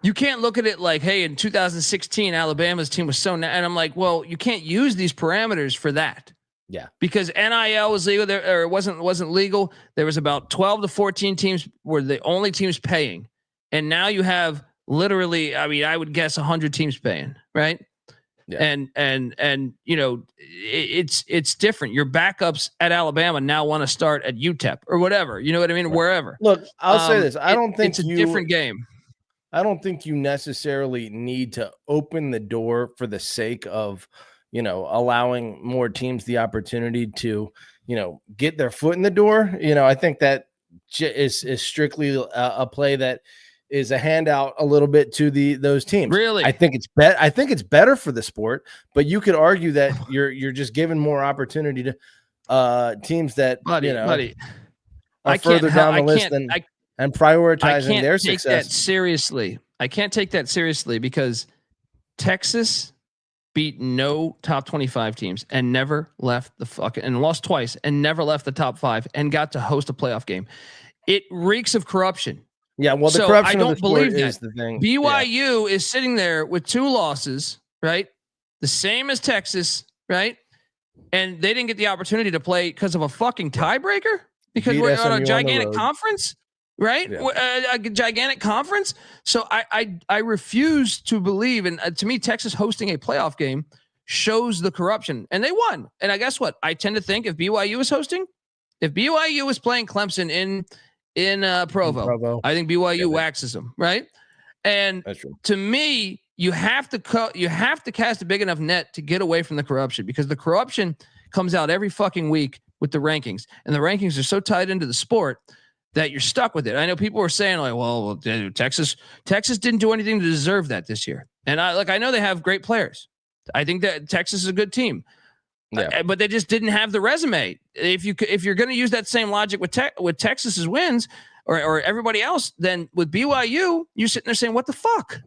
You can't look at it like, hey, in 2016, Alabama's team was and I'm like, well, you can't use these parameters for that. Yeah, because NIL was legal there, or it wasn't legal. There was about 12 to 14 teams were the only teams paying, and now you have literally, I mean, I would guess 100 teams paying, right? Yeah. And it's different. Your backups at Alabama now want to start at UTEP or whatever. You know what I mean? Right. Wherever. Look, I'll say this: I don't think it's a different game. I don't think you necessarily need to open the door for the sake of allowing more teams the opportunity to, get their foot in the door. I think that is strictly a play that is a handout a little bit to those teams. Really? I think it's better for the sport, but you could argue that you're just giving more opportunity to teams that, are further down the list and prioritizing their success. I can't take that seriously because Texas beat no top 25 teams and never left and lost twice and never left the top 5 and got to host a playoff game. It reeks of corruption. Yeah, well, the corruption of the sport is the thing. BYU is sitting there with 2 losses, right? The same as Texas, right? And they didn't get the opportunity to play because of a fucking tiebreaker because we're on a gigantic conference, right? Yeah. A gigantic conference. So I refuse to believe, and to me, Texas hosting a playoff game shows the corruption, and they won. And I guess what? I tend to think if BYU is hosting, if BYU is playing Clemson in Provo, I think BYU waxes them, right? And to me, you have to cast a big enough net to get away from the corruption, because the corruption comes out every fucking week with the rankings, and the rankings are so tied into the sport that you're stuck with it. I know people were saying like, well, Texas didn't do anything to deserve that this year. And I know they have great players. I think that Texas is a good team. Yeah. But they just didn't have the resume. If you're going to use that same logic with Texas's wins or everybody else, then with BYU, you're sitting there saying, what the fuck?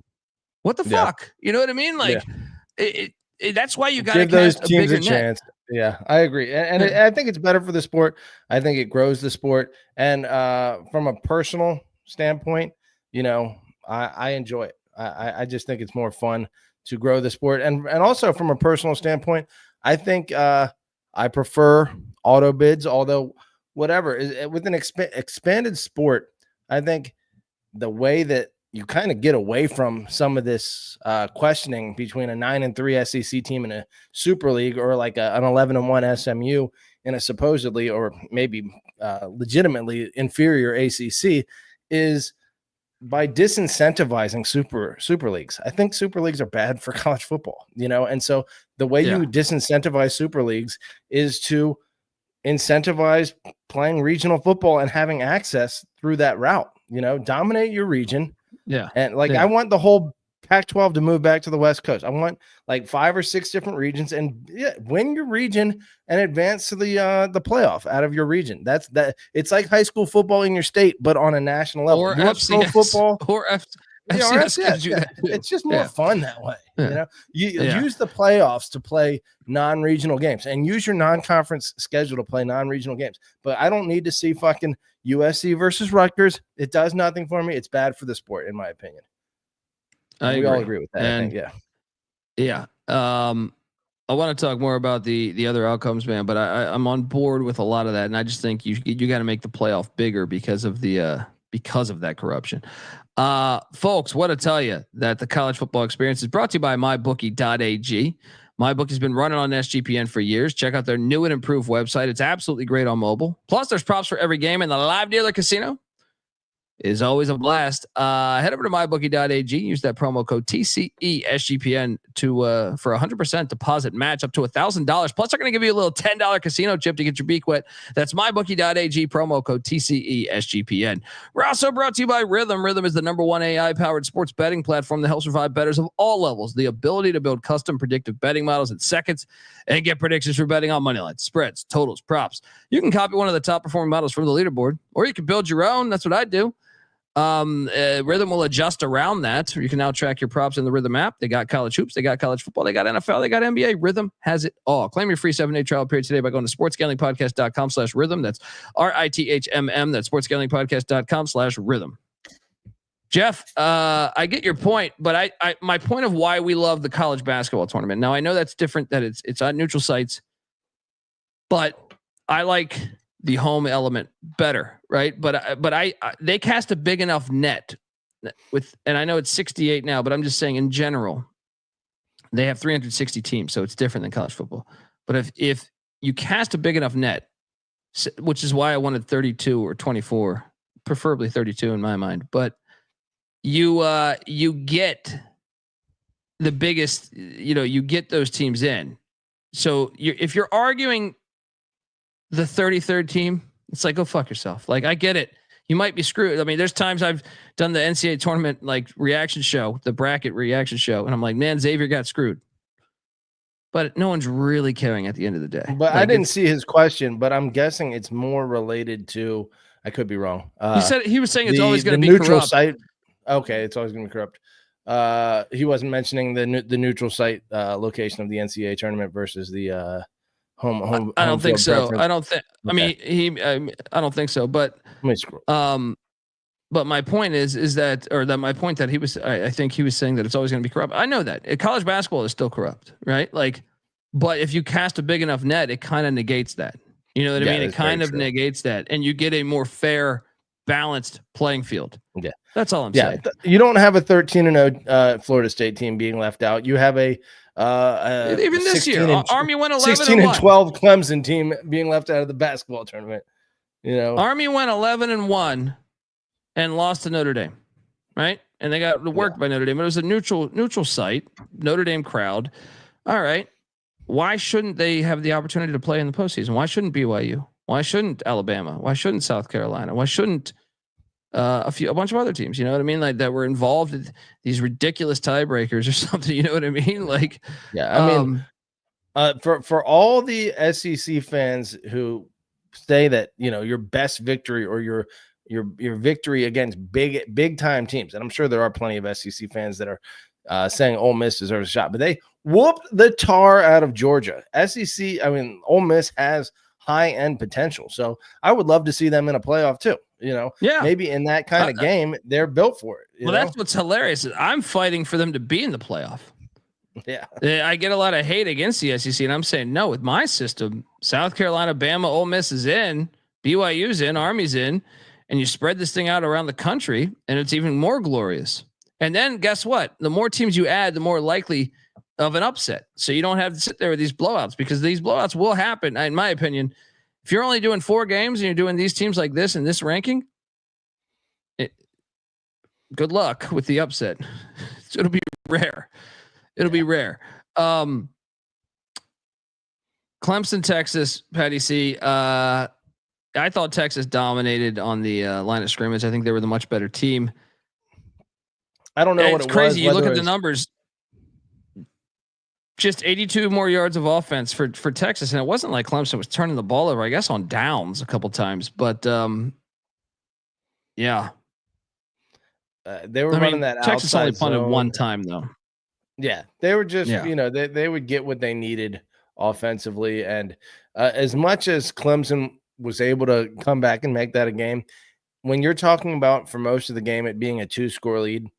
What the fuck? You know what I mean? Like that's why you got to give those teams a chance. Yeah, I agree. And I think it's better for the sport. I think it grows the sport. And from a personal standpoint, I enjoy it. I just think it's more fun to grow the sport. And also from a personal standpoint, I think I prefer auto bids, although whatever with an expanded sport, I think the way that you kind of get away from some of this questioning between a 9-3 SEC team and a Super League, or like an 11-1 SMU in a supposedly or maybe legitimately inferior ACC, is by disincentivizing super leagues. I think super leagues are bad for college football, and so the way you disincentivize super leagues is to incentivize playing regional football and having access through that route, dominate your region. Yeah. And I want the whole Pac-12 to move back to the West Coast. I want like 5 or 6 different regions and win your region and advance to the playoff out of your region. That's that. It's like high school football in your state, but on a national level. Or FCS football or FCS. It's just more fun that way. You use the playoffs to play non-regional games and use your non-conference schedule to play non-regional games. But I don't need to see fucking USC versus Rutgers. It does nothing for me. It's bad for the sport, in my opinion. We all agree with that. And I think, I want to talk more about the other outcomes, man, but I'm on board with a lot of that, and I just think you got to make the playoff bigger because of that corruption. Folks, what to tell you that the college football experience is brought to you by mybookie.ag. MyBookie's been running on SGPN for years. Check out their new and improved website. It's absolutely great on mobile. Plus, there's props for every game, and the live dealer casino is always a blast. Head over to mybookie.ag. Use that promo code TCESGPN for 100% deposit match up to $1,000. Plus, they're going to give you a little $10 casino chip to get your beak wet. That's mybookie.ag, promo code TCESGPN. We're also brought to you by Rhythm. Rhythm is the #1 AI-powered sports betting platform that helps provide bettors of all levels the ability to build custom predictive betting models in seconds and get predictions for betting on money lines, spreads, totals, props. You can copy one of the top performing models from the leaderboard, or you can build your own. That's what I do. Rhythm will adjust around that. You can now track your props in the Rhythm app. They got college hoops, they got college football, they got NFL, they got NBA. Rhythm has it all. Claim your free 7-day trial period today by going to sportsgamblingpodcast.com/rhythm. That's RITHMM. That's sportsgamblingpodcast.com/rhythm. Jeff, I get your point, but my point of why we love the college basketball tournament. Now I know that's different, that it's on neutral sites, but I like the home element better, right? But they cast a big enough net and I know it's 68 now, but I'm just saying in general, they have 360 teams, so it's different than college football. But if you cast a big enough net, which is why I wanted 32 or 24, preferably 32 in my mind, but you get the biggest, you get those teams in. So if you're arguing the 33rd team, it's like, go fuck yourself. Like, I get it. You might be screwed. I mean, there's times I've done the NCAA tournament, reaction show, the bracket reaction show. And I'm like, man, Xavier got screwed, but no one's really caring at the end of the day. But I didn't see his question, but I'm guessing it's more related to, I could be wrong. He was saying it's always going to be neutral corrupt. Site. Okay. It's always going to be corrupt. he wasn't mentioning the neutral site location of the NCAA tournament versus the home. I don't think so. Preference. I don't think. Okay. I mean, I don't think so. But let me scroll. But my point is that my point that he was, I think he was saying that it's always going to be corrupt. I know that college basketball is still corrupt, right? Like, but if you cast a big enough net, it kind of negates that. You know what I mean? It kind of negates that, and you get a more fair, balanced playing field. Yeah, that's all I'm saying. You don't have a 13-0 Florida State team being left out. You have a even this year, Army went 16-12 Clemson team being left out of the basketball tournament. You know, Army went 11-1 and lost to Notre Dame, right? And they got worked by Notre Dame. It was a neutral site, Notre Dame crowd. All right. Why shouldn't they have the opportunity to play in the postseason? Why shouldn't BYU? Why shouldn't Alabama? Why shouldn't South Carolina? Why shouldn't a bunch of other teams? You know what I mean? Like that were involved in these ridiculous tiebreakers or something. You know what I mean? Like, for all the SEC fans who say that, you know, your best victory or your victory against big time teams, and I'm sure there are plenty of SEC fans that are saying Ole Miss deserves a shot, but they whooped the tar out of Georgia. Ole Miss has high end potential, so I would love to see them in a playoff too. You know, maybe in that kind of game, they're built for it. That's what's hilarious. I'm fighting for them to be in the playoff. Yeah, I get a lot of hate against the SEC, and I'm saying no. With my system, South Carolina, Bama, Ole Miss is in, BYU's in, Army's in. And you spread this thing out around the country, and it's even more glorious. And then guess what? The more teams you add, the more likely of an upset. So you don't have to sit there with these blowouts, because these blowouts will happen. In my opinion, if you're only doing 4 games and you're doing these teams like this in this ranking, good luck with the upset. It'll be rare. Be rare. Clemson, Texas, Patty C. I thought Texas dominated on the line of scrimmage. I think they were the much better team. I don't know what it was. It's crazy. You look at the numbers. Just 82 more yards of offense for Texas, and it wasn't like Clemson was turning the ball over. I guess on downs a couple times, but yeah, they were running that. Texas only punted one time though. Yeah, they were just they would get what they needed offensively, and as much as Clemson was able to come back and make that a game, when you're talking about for most of the game it being a 2-score lead,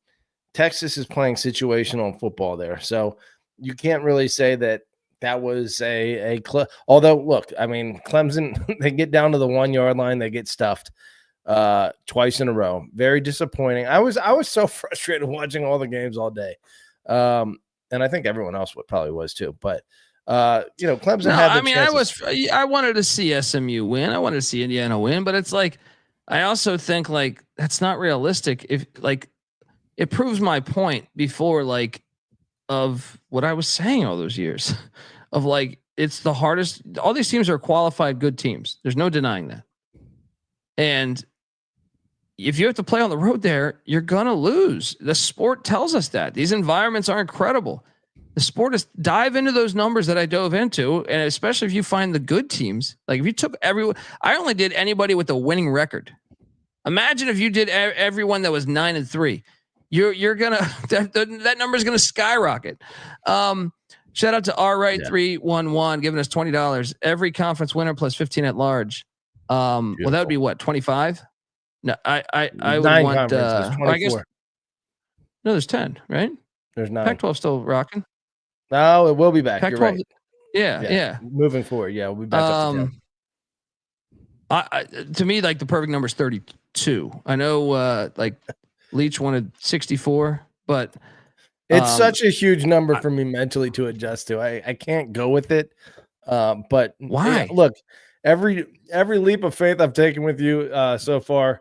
Texas is playing situational football there. So you can't really say that was although look, I mean, Clemson, they get down to the 1-yard line, they get stuffed twice in a row. Very disappointing. I was so frustrated watching all the games all day. And I think everyone else probably was too, but Clemson had the chances. I wanted to see SMU win. I wanted to see Indiana win, but it's like, I also think like that's not realistic. If like, it proves my point before, like, of what I was saying all those years of like, it's the hardest. All these teams are qualified good teams. There's no denying that. And if you have to play on the road there, you're going to lose. The sport tells us that. These environments are incredible. The sport is dive into those numbers that I dove into, and especially if you find the good teams. Like if you took everyone, I only did anybody with a winning record. Imagine if you did everyone that was 9-3. You're gonna that number is gonna skyrocket. Shout out to R-Right311 giving us $20. Every conference winner plus 15 at large. Well, that would be what, 25? No, I would want. I guess no, there's 10, right? There's 9. Pac-12 still rocking. No, it will be back. Pac-12, you're right. Yeah. Moving forward, we'll be back up to 10. To me, like the perfect number is 32. I know, like Leach wanted 64, but it's such a huge number for me mentally to adjust to. I can't go with it. But why? Look, every leap of faith I've taken with you so far,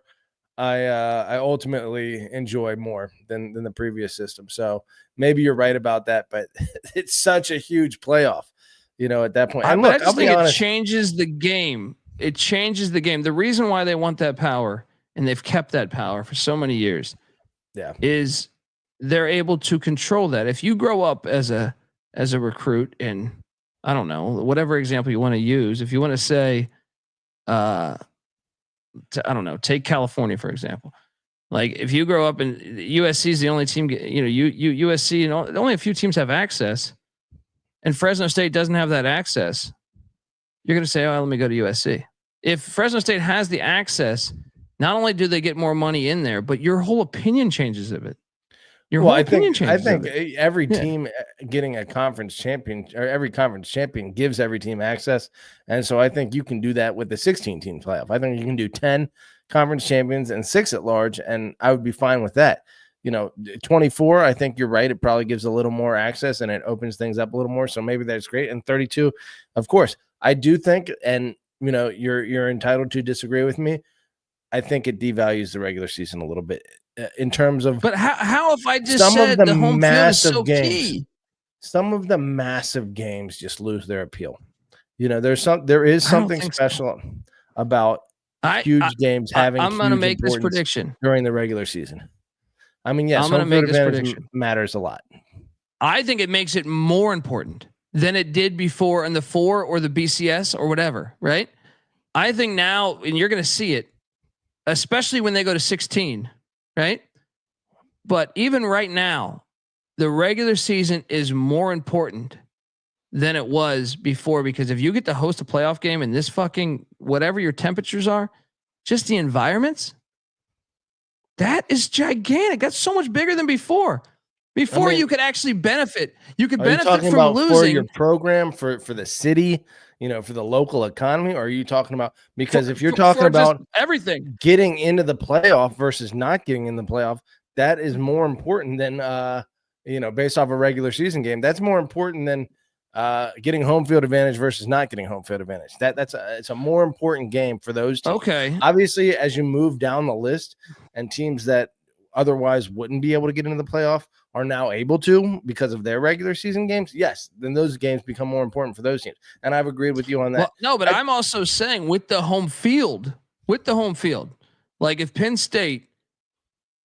I ultimately enjoy more than the previous system. So maybe you're right about that, but it's such a huge playoff, at that point. And look, I'll be honest, it changes the game. It changes the game. The reason why they want that power, and they've kept that power for so many years, is they're able to control that. If you grow up as a recruit, and I don't know, whatever example you want to use, if you want to say, I don't know, take California, for example. Like if you grow up in USC is the only team, USC and only a few teams have access, and Fresno State doesn't have that access. You're going to say, "Oh, let me go to USC." If Fresno State has the access, not only do they get more money in there, but your whole opinion changes of it. I think every team getting a conference champion, or every conference champion, gives every team access, and so I think you can do that with the 16-team playoff. I think you can do 10 conference champions and 6 at large, and I would be fine with that. 24, I think you're right. It probably gives a little more access and it opens things up a little more. So maybe that's great. And 32, of course, I do think, and you're entitled to disagree with me. I think it devalues the regular season a little bit in terms of. But how if I just said the home field is so key? Some of the massive games just lose their appeal. There is something special about huge games having. I'm going to make this prediction during the regular season. I mean, yes, I'm going to make this prediction. Matters a lot. I think it makes it more important than it did before in the 4 or the BCS or whatever, right? I think now, and you're going to see it, especially when they go to 16, right? But even right now, the regular season is more important than it was before, because if you get to host a playoff game in this fucking whatever your temperatures are, just the environments, that is gigantic. That's so much bigger than before. You could actually benefit. You could benefit from losing for your program, for the city, for the local economy. Or are you talking about, because if you're talking about everything, getting into the playoff versus not getting in the playoff, that is more important than based off a regular season game. That's more important than getting home field advantage versus not getting home field advantage. It's a more important game for those teams. Okay. Obviously, as you move down the list, and teams that otherwise wouldn't be able to get into the playoff are now able to because of their regular season games, yes, then those games become more important for those teams. And I've agreed with you on that. Well, no, but I'm also saying with the home field, like if Penn State,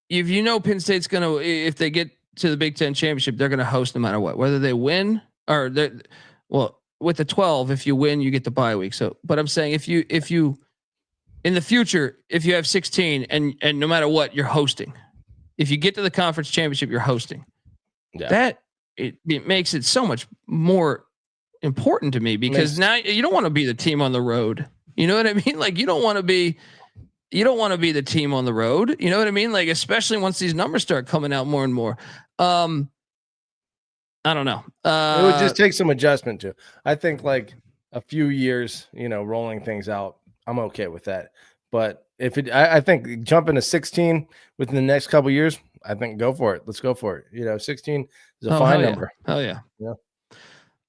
if Penn State's going to, if they get to the Big Ten championship, they're going to host no matter what, whether they win or with the 12, if you win, you get the bye week. So, but I'm saying if you in the future, if you have 16 and no matter what, you're hosting. If you get to the conference championship, you're hosting. Yeah. That it makes it so much more important to me, because now you don't want to be the team on the road. You know what I mean? Like you don't want to be the team on the road. You know what I mean? Like, especially once these numbers start coming out more and more. I don't know. It would just take some adjustment too. I think like a few years, rolling things out, I'm okay with that. But I think jumping to 16 within the next couple of years, I think go for it. Let's go for it. 16 is a fine number. Hell yeah. Yeah.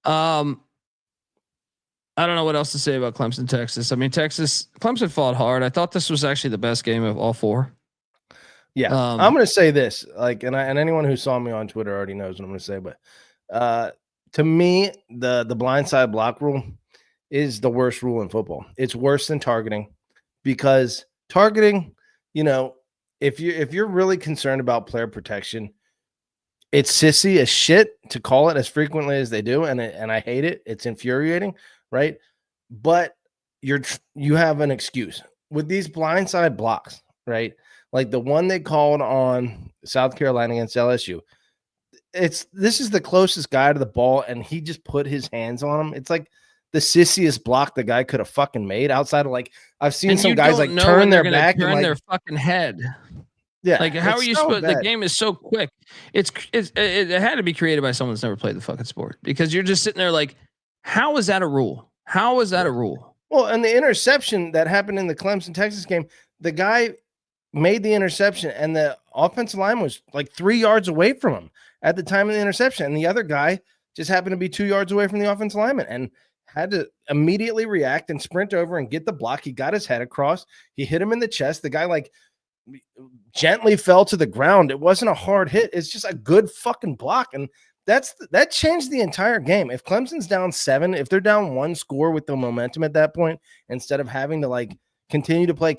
I don't know what else to say about Clemson, Texas. I mean, Clemson fought hard. I thought this was actually the best game of all 4. Yeah. I'm going to say this, and anyone who saw me on Twitter already knows what I'm going to say, but to me, the blindside block rule is the worst rule in football. It's worse than targeting, because targeting, if you're really concerned about player protection, it's sissy as shit to call it as frequently as they do, and I hate it. It's infuriating, right? But you have an excuse with these blindside blocks, right? Like the one they called on South Carolina against LSU. This is the closest guy to the ball, and he just put his hands on him. It's like the sissiest block the guy could have fucking made, outside of like I've seen some guys like turn their back and turn their fucking head. Yeah, like how are you supposed? The game is so quick. It had to be created by someone that's never played the fucking sport, because you're just sitting there like, how is that a rule? How is that a rule? Well, and the interception that happened in the Clemson Texas game, the guy made the interception, and the offensive line was like 3 yards away from him at the time of the interception, and the other guy just happened to be 2 yards away from the offensive lineman and had to immediately react and sprint over and get the block. He got his head across. He hit him in the chest. The guy like gently fell to the ground. It wasn't a hard hit. It's just a good fucking block. And that changed the entire game. If Clemson's down 7, if they're down 1 score with the momentum at that point, instead of having to like continue to play,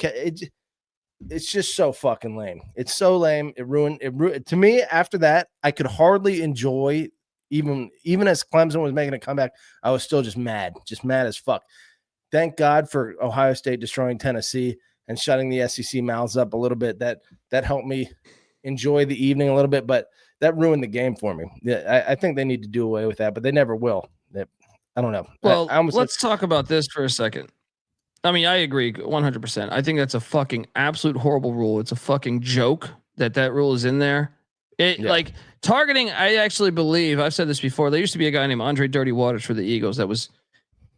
it's just so fucking lame. It's so lame. It ruined to me. After that, I could hardly enjoy, even as Clemson was making a comeback, I was still just mad as fuck. Thank God for Ohio State destroying Tennessee. and shutting the SEC mouths up a little bit. That helped me enjoy the evening a little bit, but that ruined the game for me. Yeah, I think they need to do away with that, but they never will. I don't know. Well, let's talk about this for a second. I mean, I agree 100%. I think that's a fucking absolute horrible rule. It's a fucking joke that rule is in there. Like targeting, I actually believe, I've said this before, there used to be a guy named Andre Dirty Waters for the Eagles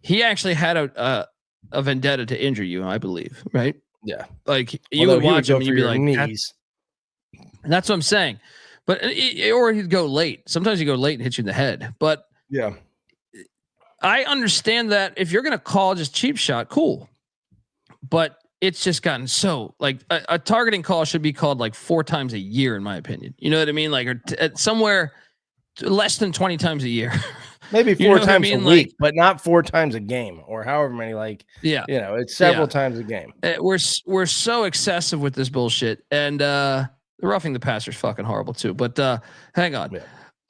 he actually had a vendetta to injure you, I believe, right? Yeah. Like you would watch him and you'd be like, knees. That's what I'm saying. But or he'd go late. Sometimes he'd go late and hit you in the head. But yeah, I understand that if you're going to call just cheap shot, cool. But it's just gotten so like a targeting call should be called like 4 times a year, in my opinion. You know what I mean? Like somewhere less than 20 times a year. Maybe 4 times a week, but not 4 times a game or however many. Like, it's several times a game. We're so excessive with this bullshit, and the roughing the passer is fucking horrible too. But hang on.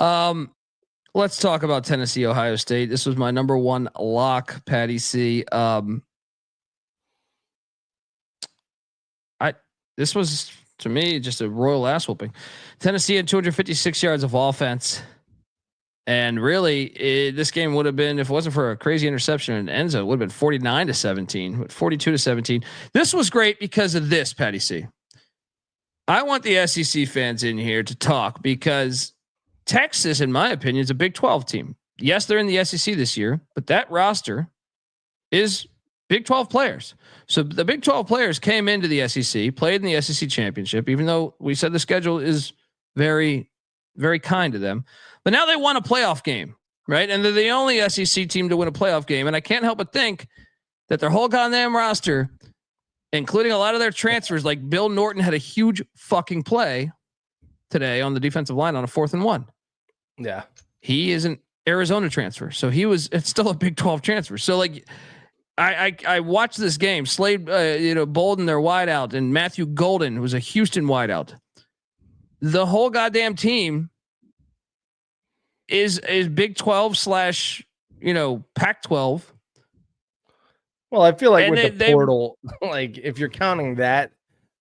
Yeah. Let's talk about Tennessee, Ohio State. This was my number 1 lock, Patty C. This was, to me, just a royal ass whooping. Tennessee had 256 yards of offense. And really, this game would have been, if it wasn't for a crazy interception in Enzo, it would have been 49-17, 42-17. This was great because of this, Patty C. I want the SEC fans in here to talk because Texas, in my opinion, is a Big 12 team. Yes, they're in the SEC this year, but that roster is Big 12 players. So the Big 12 players came into the SEC, played in the SEC championship, even though we said the schedule is very, very kind to them. But now they won a playoff game, right? And they're the only SEC team to win a playoff game. And I can't help but think that their whole goddamn roster, including a lot of their transfers, like Bill Norton had a huge fucking play today on the defensive line on a 4th and 1. Yeah. He is an Arizona transfer. So it's still a Big 12 transfer. So like I watched this game, Slade, Bolden, their wideout, and Matthew Golden, who was a Houston wideout. The whole goddamn team is Big 12 / Pac-12. Well, I feel like with the portal, like if you're counting that,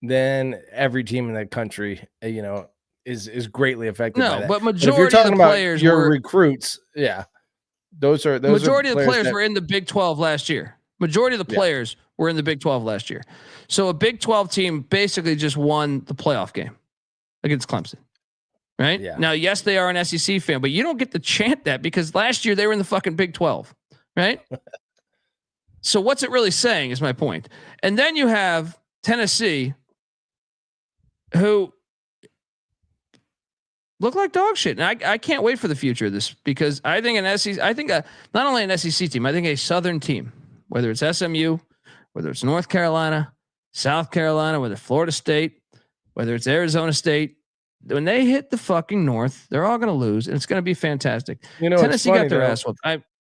then every team in the country, is greatly affected by that. But majority of the players were recruits. Yeah. Those majority of the players were in the Big 12 last year. Majority of the players were in the Big 12 last year. So a Big 12 team basically just won the playoff game against Clemson. Right? Yeah. Now, yes, they are an SEC fan, but you don't get to chant that because last year they were in the fucking Big 12. Right? So what's it really saying is my point. And then you have Tennessee, who look like dog shit. And I can't wait for the future of this because I think not only an SEC team, I think a Southern team, whether it's SMU, whether it's North Carolina, South Carolina, whether Florida State, whether it's Arizona State, when they hit the fucking North, they're all going to lose, and it's going to be fantastic. Tennessee got their ass whooped.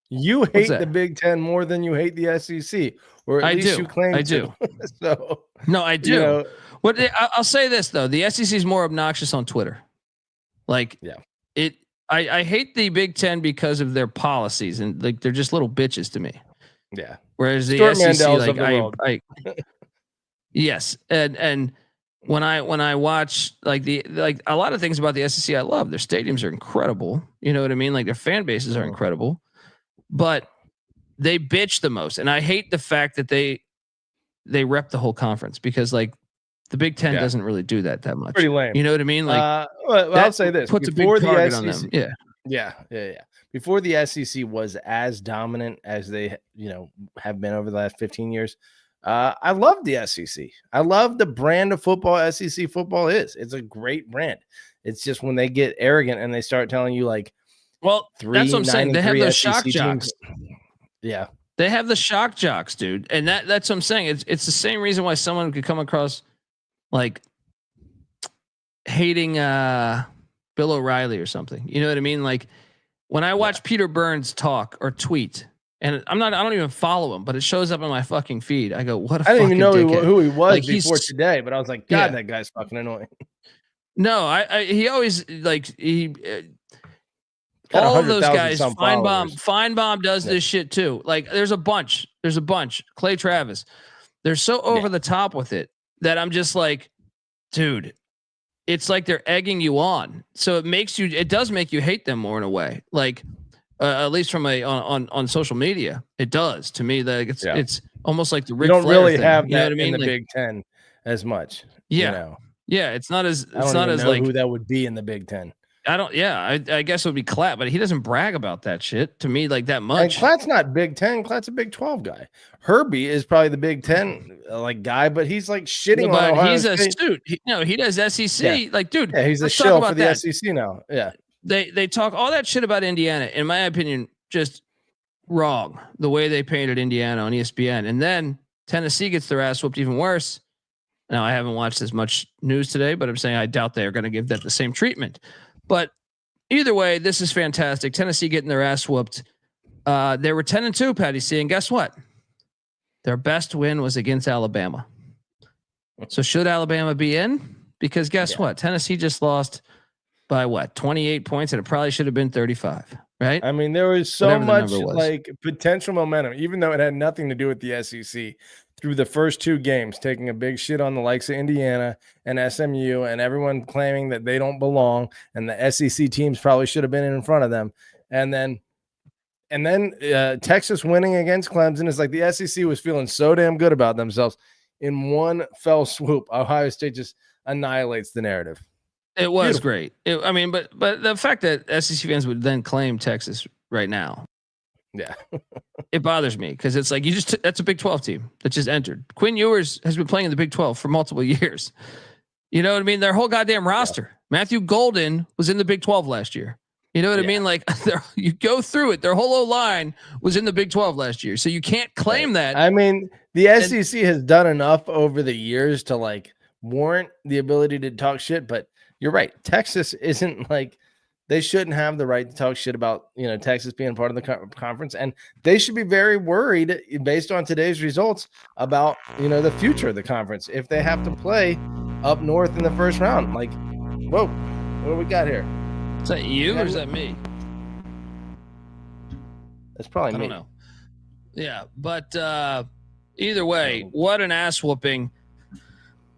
You hate the Big Ten more than you hate the SEC, or at least you claim I do. So no, I do. I'll say this though: the SEC is more obnoxious on Twitter. Like, I hate the Big Ten because of their policies, and like they're just little bitches to me. Yeah. Whereas the Stuart SEC, Mandel's like yes, and when I watch like a lot of things about the SEC, I love their stadiums are incredible. You know what I mean? Like their fan bases are incredible, but they bitch the most, and I hate the fact that they rep the whole conference because like the Big Ten doesn't really do that much. Pretty lame. You know what I mean? Like I'll say this: puts before a big target on them. Yeah. Before the SEC was as dominant as they, have been over the last 15 years, I love the SEC. I love the brand of football SEC football is. It's a great brand. It's just when they get arrogant and they start telling you like, well, that's what I'm saying. They have those shock jocks. Yeah. They have the shock jocks, dude. And that's what I'm saying. It's the same reason why someone could come across like hating Bill O'Reilly or something. You know what I mean? Like when I watch Peter Burns talk or tweet, and I don't even follow him, but it shows up in my fucking feed. I go, what a fucking I didn't even know who he was like before today, but I was like, God, that guy's fucking annoying. No, he always like all of those guys. Feinbaum does this shit too. Like there's a bunch. Clay Travis. They're so over the top with it that I'm just like, dude, it's like they're egging you on. So it does make you hate them more in a way. Like, at least from on social media, it does to me. That it's almost like the Ric Flair really thing. have you know what I mean? In the Big Ten as much. Yeah. It's not as like who that would be in the Big Ten. I guess it would be Klatt, but he doesn't brag about that shit to me like that much. And Klatt's not Big Ten. Klatt's a Big 12 guy. Herbie is probably the Big Ten guy, but he's like shitting on Ohio he's State. A suit. He does SEC. Yeah. Like, dude, he's a shill for the SEC now. Yeah. They talk all that shit about Indiana, in my opinion, just wrong. The way they painted Indiana on ESPN. And then Tennessee gets their ass whooped even worse. Now, I haven't watched as much news today, but I'm saying I doubt they are going to give that the same treatment. But either way, this is fantastic. Tennessee getting their ass whooped. They were 10-2, Patty C. And guess what? Their best win was against Alabama. So should Alabama be in? Because guess what? Tennessee just lost by 28 points, and it probably should have been 35, right? I mean, there was so much like potential momentum, even though it had nothing to do with the SEC through the first two games, taking a big shit on the likes of Indiana and SMU and everyone claiming that they don't belong and the SEC teams probably should have been in front of them. And then Texas winning against Clemson is like the SEC was feeling so damn good about themselves. In one fell swoop, Ohio State just annihilates the narrative. It was great. But the fact that SEC fans would then claim Texas right now, it bothers me because it's like that's a Big 12 team that just entered. Quinn Ewers has been playing in the Big 12 for multiple years. You know what I mean? Their whole goddamn roster. Matthew Golden was in the Big 12 last year. You know what I mean? Like, you go through it. Their whole O-line was in the Big 12 last year, so you can't claim that. I mean, the SEC has done enough over the years to like warrant the ability to talk shit, but you're right. Texas isn't like they shouldn't have the right to talk shit about, Texas being part of the conference. And they should be very worried based on today's results about, the future of the conference. If they have to play up north in the first round, like, whoa, what do we got here? Is that you or is that me? That's probably me. I don't know. Yeah. But, either way, what an ass whooping.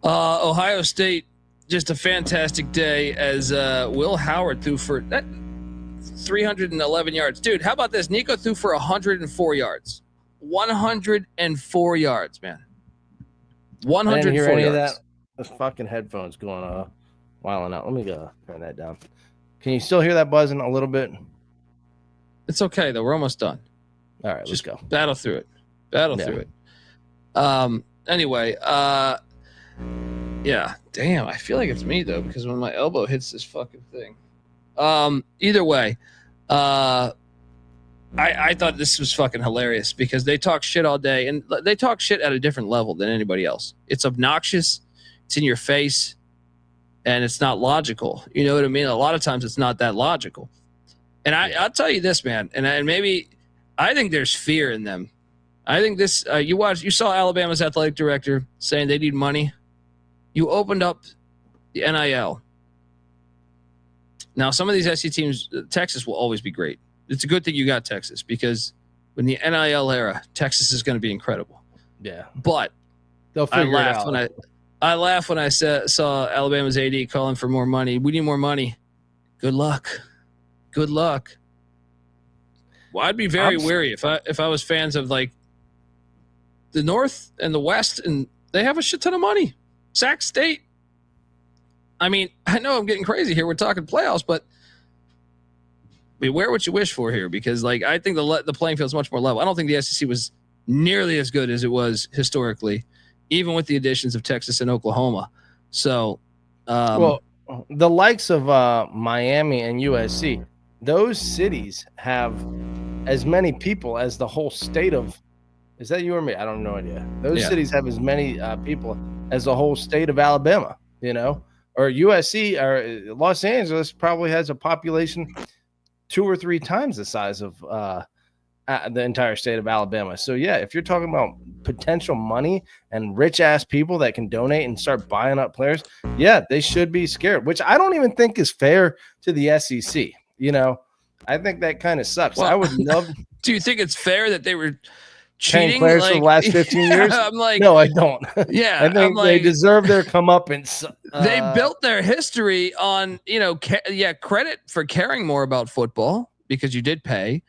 Ohio State, just a fantastic day as Will Howard threw for that 311 yards. Dude, how about this? Nico threw for 104 yards. 104 yards, man. 104 yards. That? Those fucking headphones going wilding out. Let me go turn that down. Can you still hear that buzzing a little bit? It's okay, though. We're almost done. All right, let's go. Battle through it. Through it. Anyway, yeah, damn. I feel like it's me though because when my elbow hits this fucking thing. Either way, I thought this was fucking hilarious because they talk shit all day and they talk shit at a different level than anybody else. It's obnoxious, it's in your face, and it's not logical. You know what I mean? A lot of times it's not that logical. And I'll tell you this, man, and maybe I think there's fear in them. I think this. You saw Alabama's athletic director saying they need money. You opened up the NIL. Now, some of these SEC teams, Texas will always be great. It's a good thing you got Texas because in the NIL era, Texas is going to be incredible. Yeah, but I laughed when I saw Alabama's AD calling for more money. We need more money. Good luck. Well, I'd be very wary if I was fans of like the North and the West, and they have a shit ton of money. Sac State. I mean, I know I'm getting crazy here. We're talking playoffs, but beware what you wish for here because, like, I think the playing field is much more level. I don't think the SEC was nearly as good as it was historically, even with the additions of Texas and Oklahoma. So, well, the likes of Miami and USC, those cities have as many people as the whole state of. Is that you or me? I don't know idea. Those cities have as many people as the whole state of Alabama, or USC or Los Angeles probably has a population 2 or 3 times the size of the entire state of Alabama. So, yeah, if you're talking about potential money and rich ass people that can donate and start buying up players, yeah, they should be scared, which I don't even think is fair to the SEC. I think that kind of sucks. Well, I would love. Do you think it's fair that they were cheating players for the last 15 years. I'm like, no, I don't. Yeah, I think they deserve their comeuppance. They built their history on, credit for caring more about football because you did pay,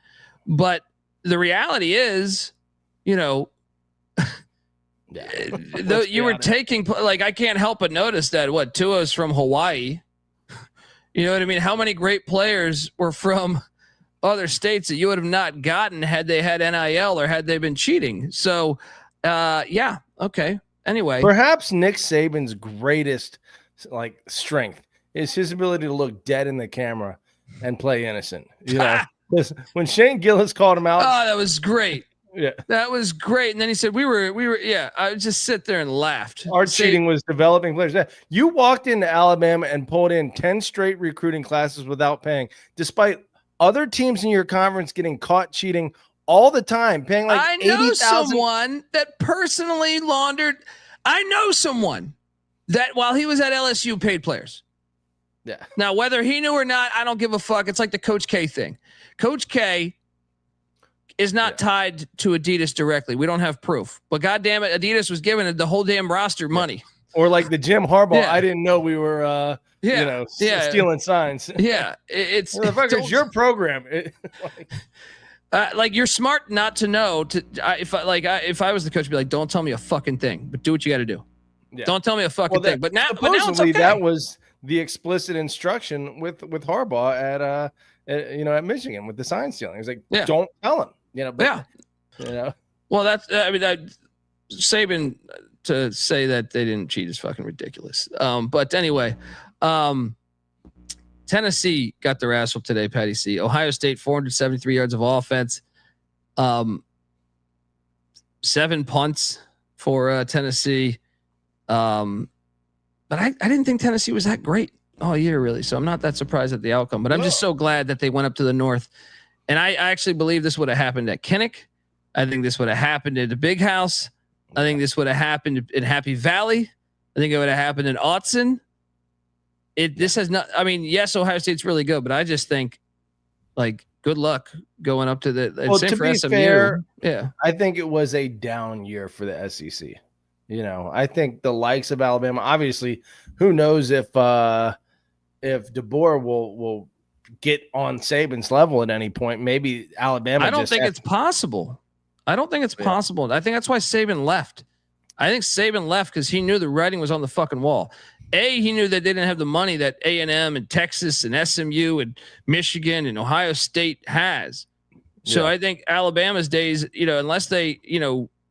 but the reality is, you were taking, like, I can't help but notice that Tua's from Hawaii. You know what I mean? How many great players were from other states that you would have not gotten had they had NIL or had they been cheating? So, okay. Anyway, perhaps Nick Saban's greatest strength is his ability to look dead in the camera and play innocent. When Shane Gillis called him out, that was great. Yeah, that was great. And then he said, we were. Yeah, I would just sit there and laughed. Our cheating was developing players. You walked into Alabama and pulled in 10 straight recruiting classes without paying, despite other teams in your conference getting caught cheating all the time, paying like I know 80,000. someone that personally laundered. I know someone that while he was at LSU paid players. Yeah. Now, whether he knew or not, I don't give a fuck. It's like the Coach K thing. Coach K is not tied to Adidas directly. We don't have proof. But goddamn it, Adidas was giving the whole damn roster money. Or like the Jim Harbaugh, I didn't know we were stealing signs. Yeah. It's your program. Like you're smart not to know. If I was the coach, I'd be like, don't tell me a fucking thing, but do what you got to do. Yeah. Don't tell me a fucking thing. But now it's okay. That was the explicit instruction with Harbaugh at Michigan with the sign stealing. He's like, don't tell him. Well, that's Saban to say that they didn't cheat is fucking ridiculous. But anyway, Tennessee got their ass whooped today, Patty C. Ohio State, 473 yards of offense. 7 punts for Tennessee. But I didn't think Tennessee was that great all year, really. So I'm not that surprised at the outcome. But I'm just so glad that they went up to the North. And I actually believe this would have happened at Kinnick. I think this would have happened at the Big House. I think this would have happened in Happy Valley. I think it would have happened in Autzen. This has not. I mean, yes, Ohio State's really good, but I just think, like, good luck going up to the. Same to for be SMU. fair, yeah, I think it was a down year for the SEC. I think the likes of Alabama. Obviously, who knows if DeBoer will get on Saban's level at any point? Maybe Alabama. I don't think it's possible. I don't think it's possible. I think that's why Saban left. I think Saban left because he knew the writing was on the fucking wall. He knew that they didn't have the money that A&M and Texas and SMU and Michigan and Ohio State has. So I think Alabama's days, unless they,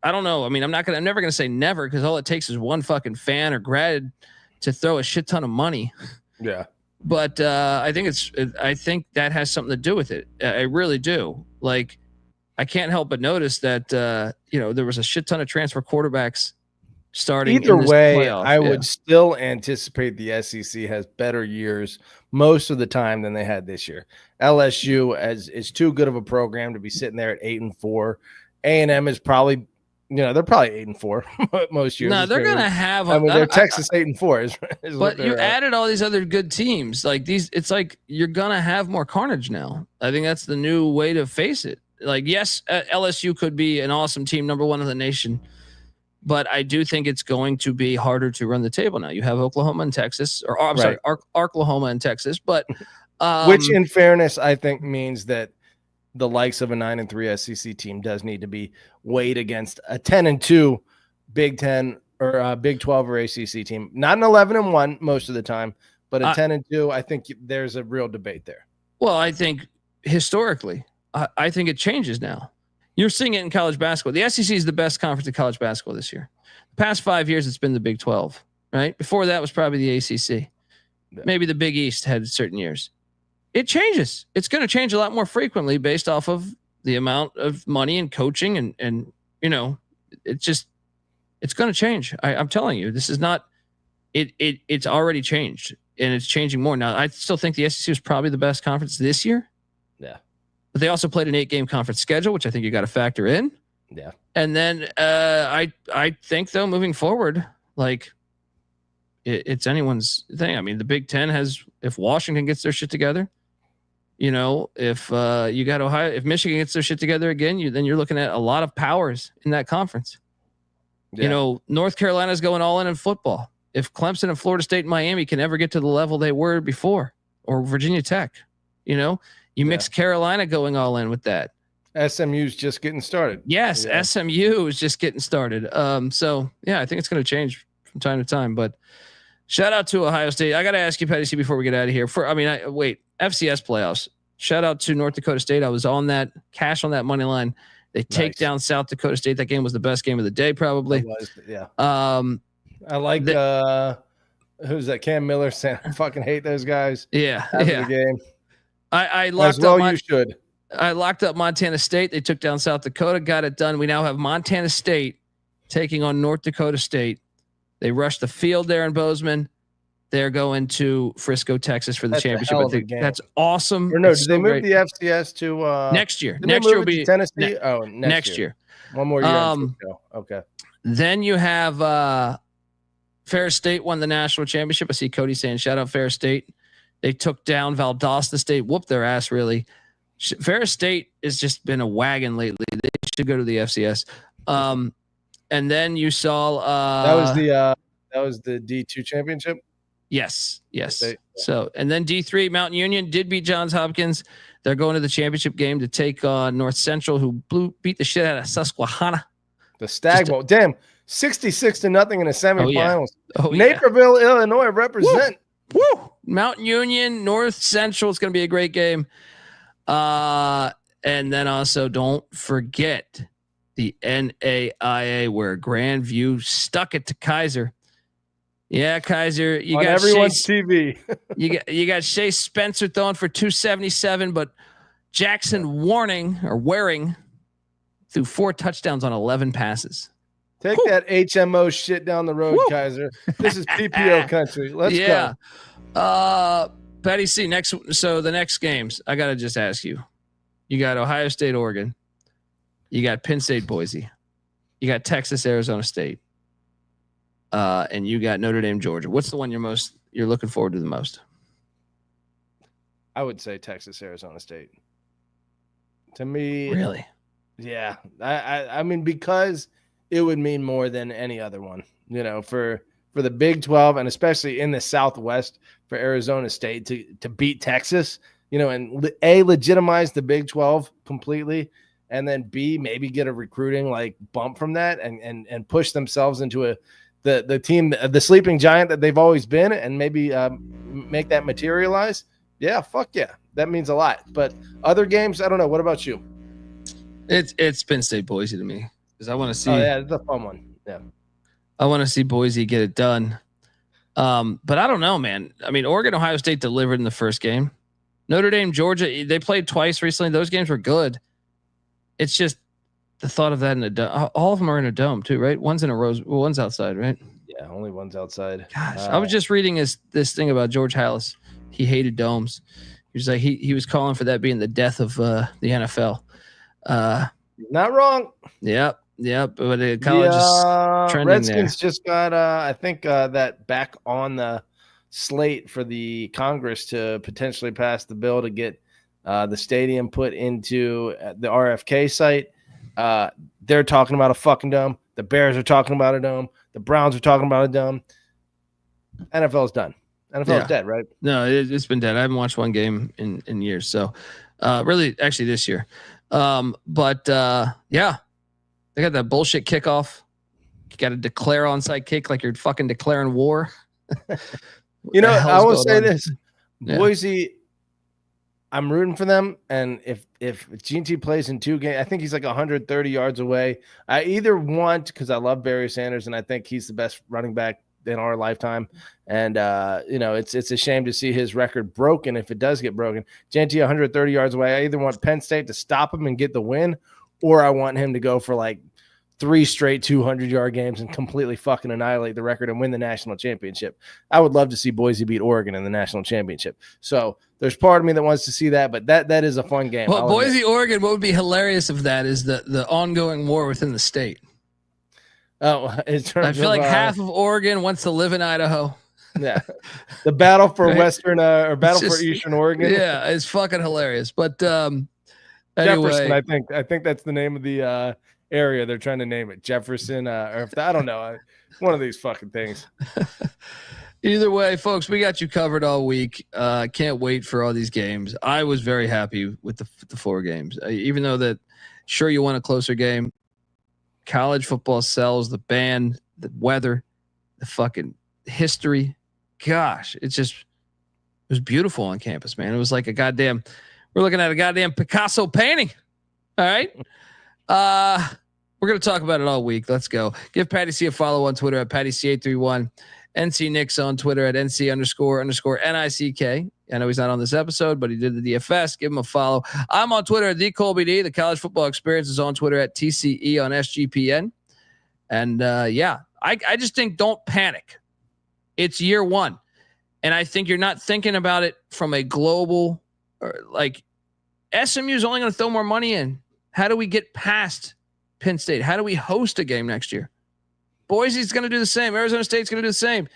I don't know. I mean, I'm never going to say never because all it takes is one fucking fan or grad to throw a shit ton of money. Yeah. But I think that has something to do with it. I really do. Like, I can't help but notice that, there was a shit ton of transfer quarterbacks starting. Either way, I would still anticipate the SEC has better years most of the time than they had this year. LSU is too good of a program to be sitting there at 8-4. A&M is probably, they're probably 8-4 most years. No, they're gonna have. They're Texas 8-4. But you added all these other good teams. Like these, it's like you're gonna have more carnage now. I think that's the new way to face it. Like, yes, LSU could be an awesome team, number one in the nation, but I do think it's going to be harder to run the table now. You have Oklahoma and Texas, or I'm sorry, Arklahoma and Texas, but which, in fairness, I think means that the likes of a 9-3 SEC team does need to be weighed against a 10-2 Big 10 or a Big 12 or ACC team. Not an 11-1 most of the time, but a 10-2. I think there's a real debate there. Well, I think historically, I think it changes now. You're seeing it in college basketball. The SEC is the best conference in college basketball this year. The past 5 years, it's been the Big 12, right? Before that was probably the ACC. Yeah. Maybe the Big East had certain years. It changes. It's going to change a lot more frequently based off of the amount of money and coaching and it's going to change. I'm telling you, this is not, it's already changed and it's changing more. Now, I still think the SEC is probably the best conference this year. Yeah. But they also played an 8-game conference schedule, which I think you got to factor in. Yeah. And then I think, though, moving forward, like it's anyone's thing. I mean, the Big Ten has, if Washington gets their shit together, You know, if you got Ohio, if Michigan gets their shit together again, then you're looking at a lot of powers in that conference. Yeah. You know, North Carolina's going all in football. If Clemson and Florida State and Miami can ever get to the level they were before, or Virginia Tech, you know, you mix Carolina going all in with that. SMU's just getting started. Yes, SMU is just getting started. So yeah, I think it's going to change from time to time. But shout out to Ohio State. I got to ask you, Petty C, before we get out of here. FCS playoffs. Shout out to North Dakota State. I was on that, cash on that money line. They take down South Dakota State. That game was the best game of the day, probably. Yeah. I like who's that? Cam Miller saying, I fucking hate those guys. Yeah. The game. I locked up. You should. I locked up Montana State. They took down South Dakota, got it done. We now have Montana State taking on North Dakota State. They rushed the field there in Bozeman. They're going to Frisco, Texas for the championship. I think that's awesome. Or no, did they move the FCS to next year? Next year will be Tennessee. Next year. One more year. Okay. Then you have Ferris State won the national championship. I see Cody saying, shout out Ferris State. They took down Valdosta State, whooped their ass, really. Ferris State has just been a wagon lately. They should go to the FCS. And then you saw that was the D2 championship. Yes. So, and then D3 Mountain Union did beat Johns Hopkins. They're going to the championship game to take on North Central, who beat the shit out of Susquehanna. The Stag Bowl. Damn, 66-0 in the semifinals. Oh, Naperville, Illinois represent. Woo! Mountain Union, North Central. It's going to be a great game. And then also don't forget the NAIA, where Grandview stuck it to Kaiser. Yeah, Kaiser, you on got everyone's TV. you got Shea Spencer throwing for 277, but Jackson Waring threw 4 touchdowns on 11 passes. Take that HMO shit down the road, Kaiser. This is PPO country. Let's go. Patty C, the next games, I got to just ask you. You got Ohio State, Oregon. You got Penn State, Boise. You got Texas, Arizona State. And you got Notre Dame, Georgia. What's the one you're looking forward to the most? I would say Texas, Arizona State. To me, really? Yeah. I mean, because it would mean more than any other one, you know, for the Big 12 and especially in the Southwest for Arizona State to beat Texas, you know, and A, legitimize the Big 12 completely, and then B, maybe get a recruiting like bump from that and push themselves into the team, the sleeping giant that they've always been, and maybe make that materialize. Yeah, fuck yeah. That means a lot. But other games, I don't know. What about you? It's Penn State, Boise to me, because I want to see. Oh yeah, it's a fun one. Yeah, I want to see Boise get it done. But I don't know, man. I mean, Oregon, Ohio State delivered in the first game. Notre Dame, Georgia, they played twice recently. Those games were good. It's just the thought of that in a dome. All of them are in a dome too, right? One's in a rose. Well, one's outside, right? Yeah, only one's outside. Gosh, I was just reading this thing about George Halas. He hated domes. He was like he was calling for that being the death of the NFL. Not wrong. Yep. But the college is trending Redskins there. Just got I think that back on the slate for the Congress to potentially pass the bill to get the stadium put into the RFK site. They're talking about a fucking dome. The Bears are talking about a dome. The Browns are talking about a dome. NFL's done. NFL's dead, right? No, it's been dead. I haven't watched one game in years. So really, actually this year. But yeah, they got that bullshit kickoff. You got to declare onside kick like you're fucking declaring war. You know, I will say this. Boise, I'm rooting for them. And if GT plays in 2 games, I think he's like 130 yards away. I either want, because I love Barry Sanders and I think he's the best running back in our lifetime. And, you know, it's a shame to see his record broken if it does get broken. GT 130 yards away. I either want Penn State to stop him and get the win, or I want him to go for like 3 straight 200-yard games and completely fucking annihilate the record and win the national championship. I would love to see Boise beat Oregon in the national championship. So there's part of me that wants to see that, but that is a fun game. Well, Boise, Oregon, what would be hilarious of that is the ongoing war within the state. Oh, in terms I feel like half of Oregon wants to live in Idaho. Yeah, the battle for Western or battle for Eastern Oregon. Yeah, it's fucking hilarious. But anyway, Jefferson, I think that's the name of the area they're trying to name it. Jefferson, or if I don't know, one of these fucking things. Either way, folks, we got you covered all week. Can't wait for all these games. I was very happy with the 4 games, even though that sure you want a closer game. College football sells. The band, the weather, the fucking history. Gosh, it was beautiful on campus, man. It was like we're looking at a goddamn Picasso painting. All right. We're going to talk about it all week. Let's go. Give Patty C a follow on Twitter at PattyC831. NC Nicks on Twitter at NC__NICK. I know he's not on this episode, but he did the DFS. Give him a follow. I'm on Twitter at TheColbyD. The College Football Experience is on Twitter at TCE on SGPN. And I just think don't panic. It's year 1. And I think you're not thinking about it from a global, or like SMU is only going to throw more money in. How do we get past Penn State? How do we host a game next year? Boise's going to do the same. Arizona State's going to do the same.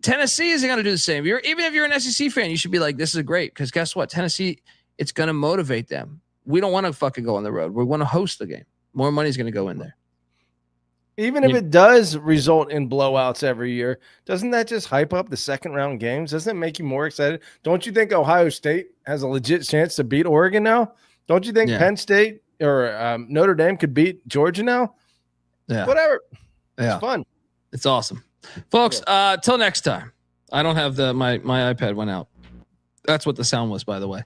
Tennessee is going to do the same. Even if you're an SEC fan, you should be like, this is great. Because guess what? Tennessee, it's going to motivate them. We don't want to fucking go on the road. We want to host the game. More money is going to go in there. Even if it does result in blowouts every year, doesn't that just hype up the second round games? Doesn't it make you more excited? Don't you think Ohio State has a legit chance to beat Oregon now? Don't you think Penn State or Notre Dame could beat Georgia now? Yeah. Whatever. Yeah. It's fun. It's awesome. Folks, till next time. I don't have my iPad went out. That's what the sound was, by the way.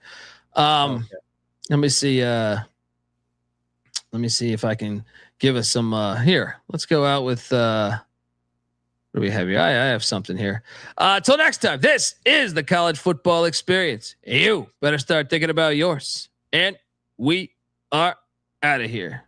Let me see. Let me see if I can give us some here. Let's go out with what do we have here? I have something here. Till next time. This is the College Football Experience. You better start thinking about yours. And we are out of here.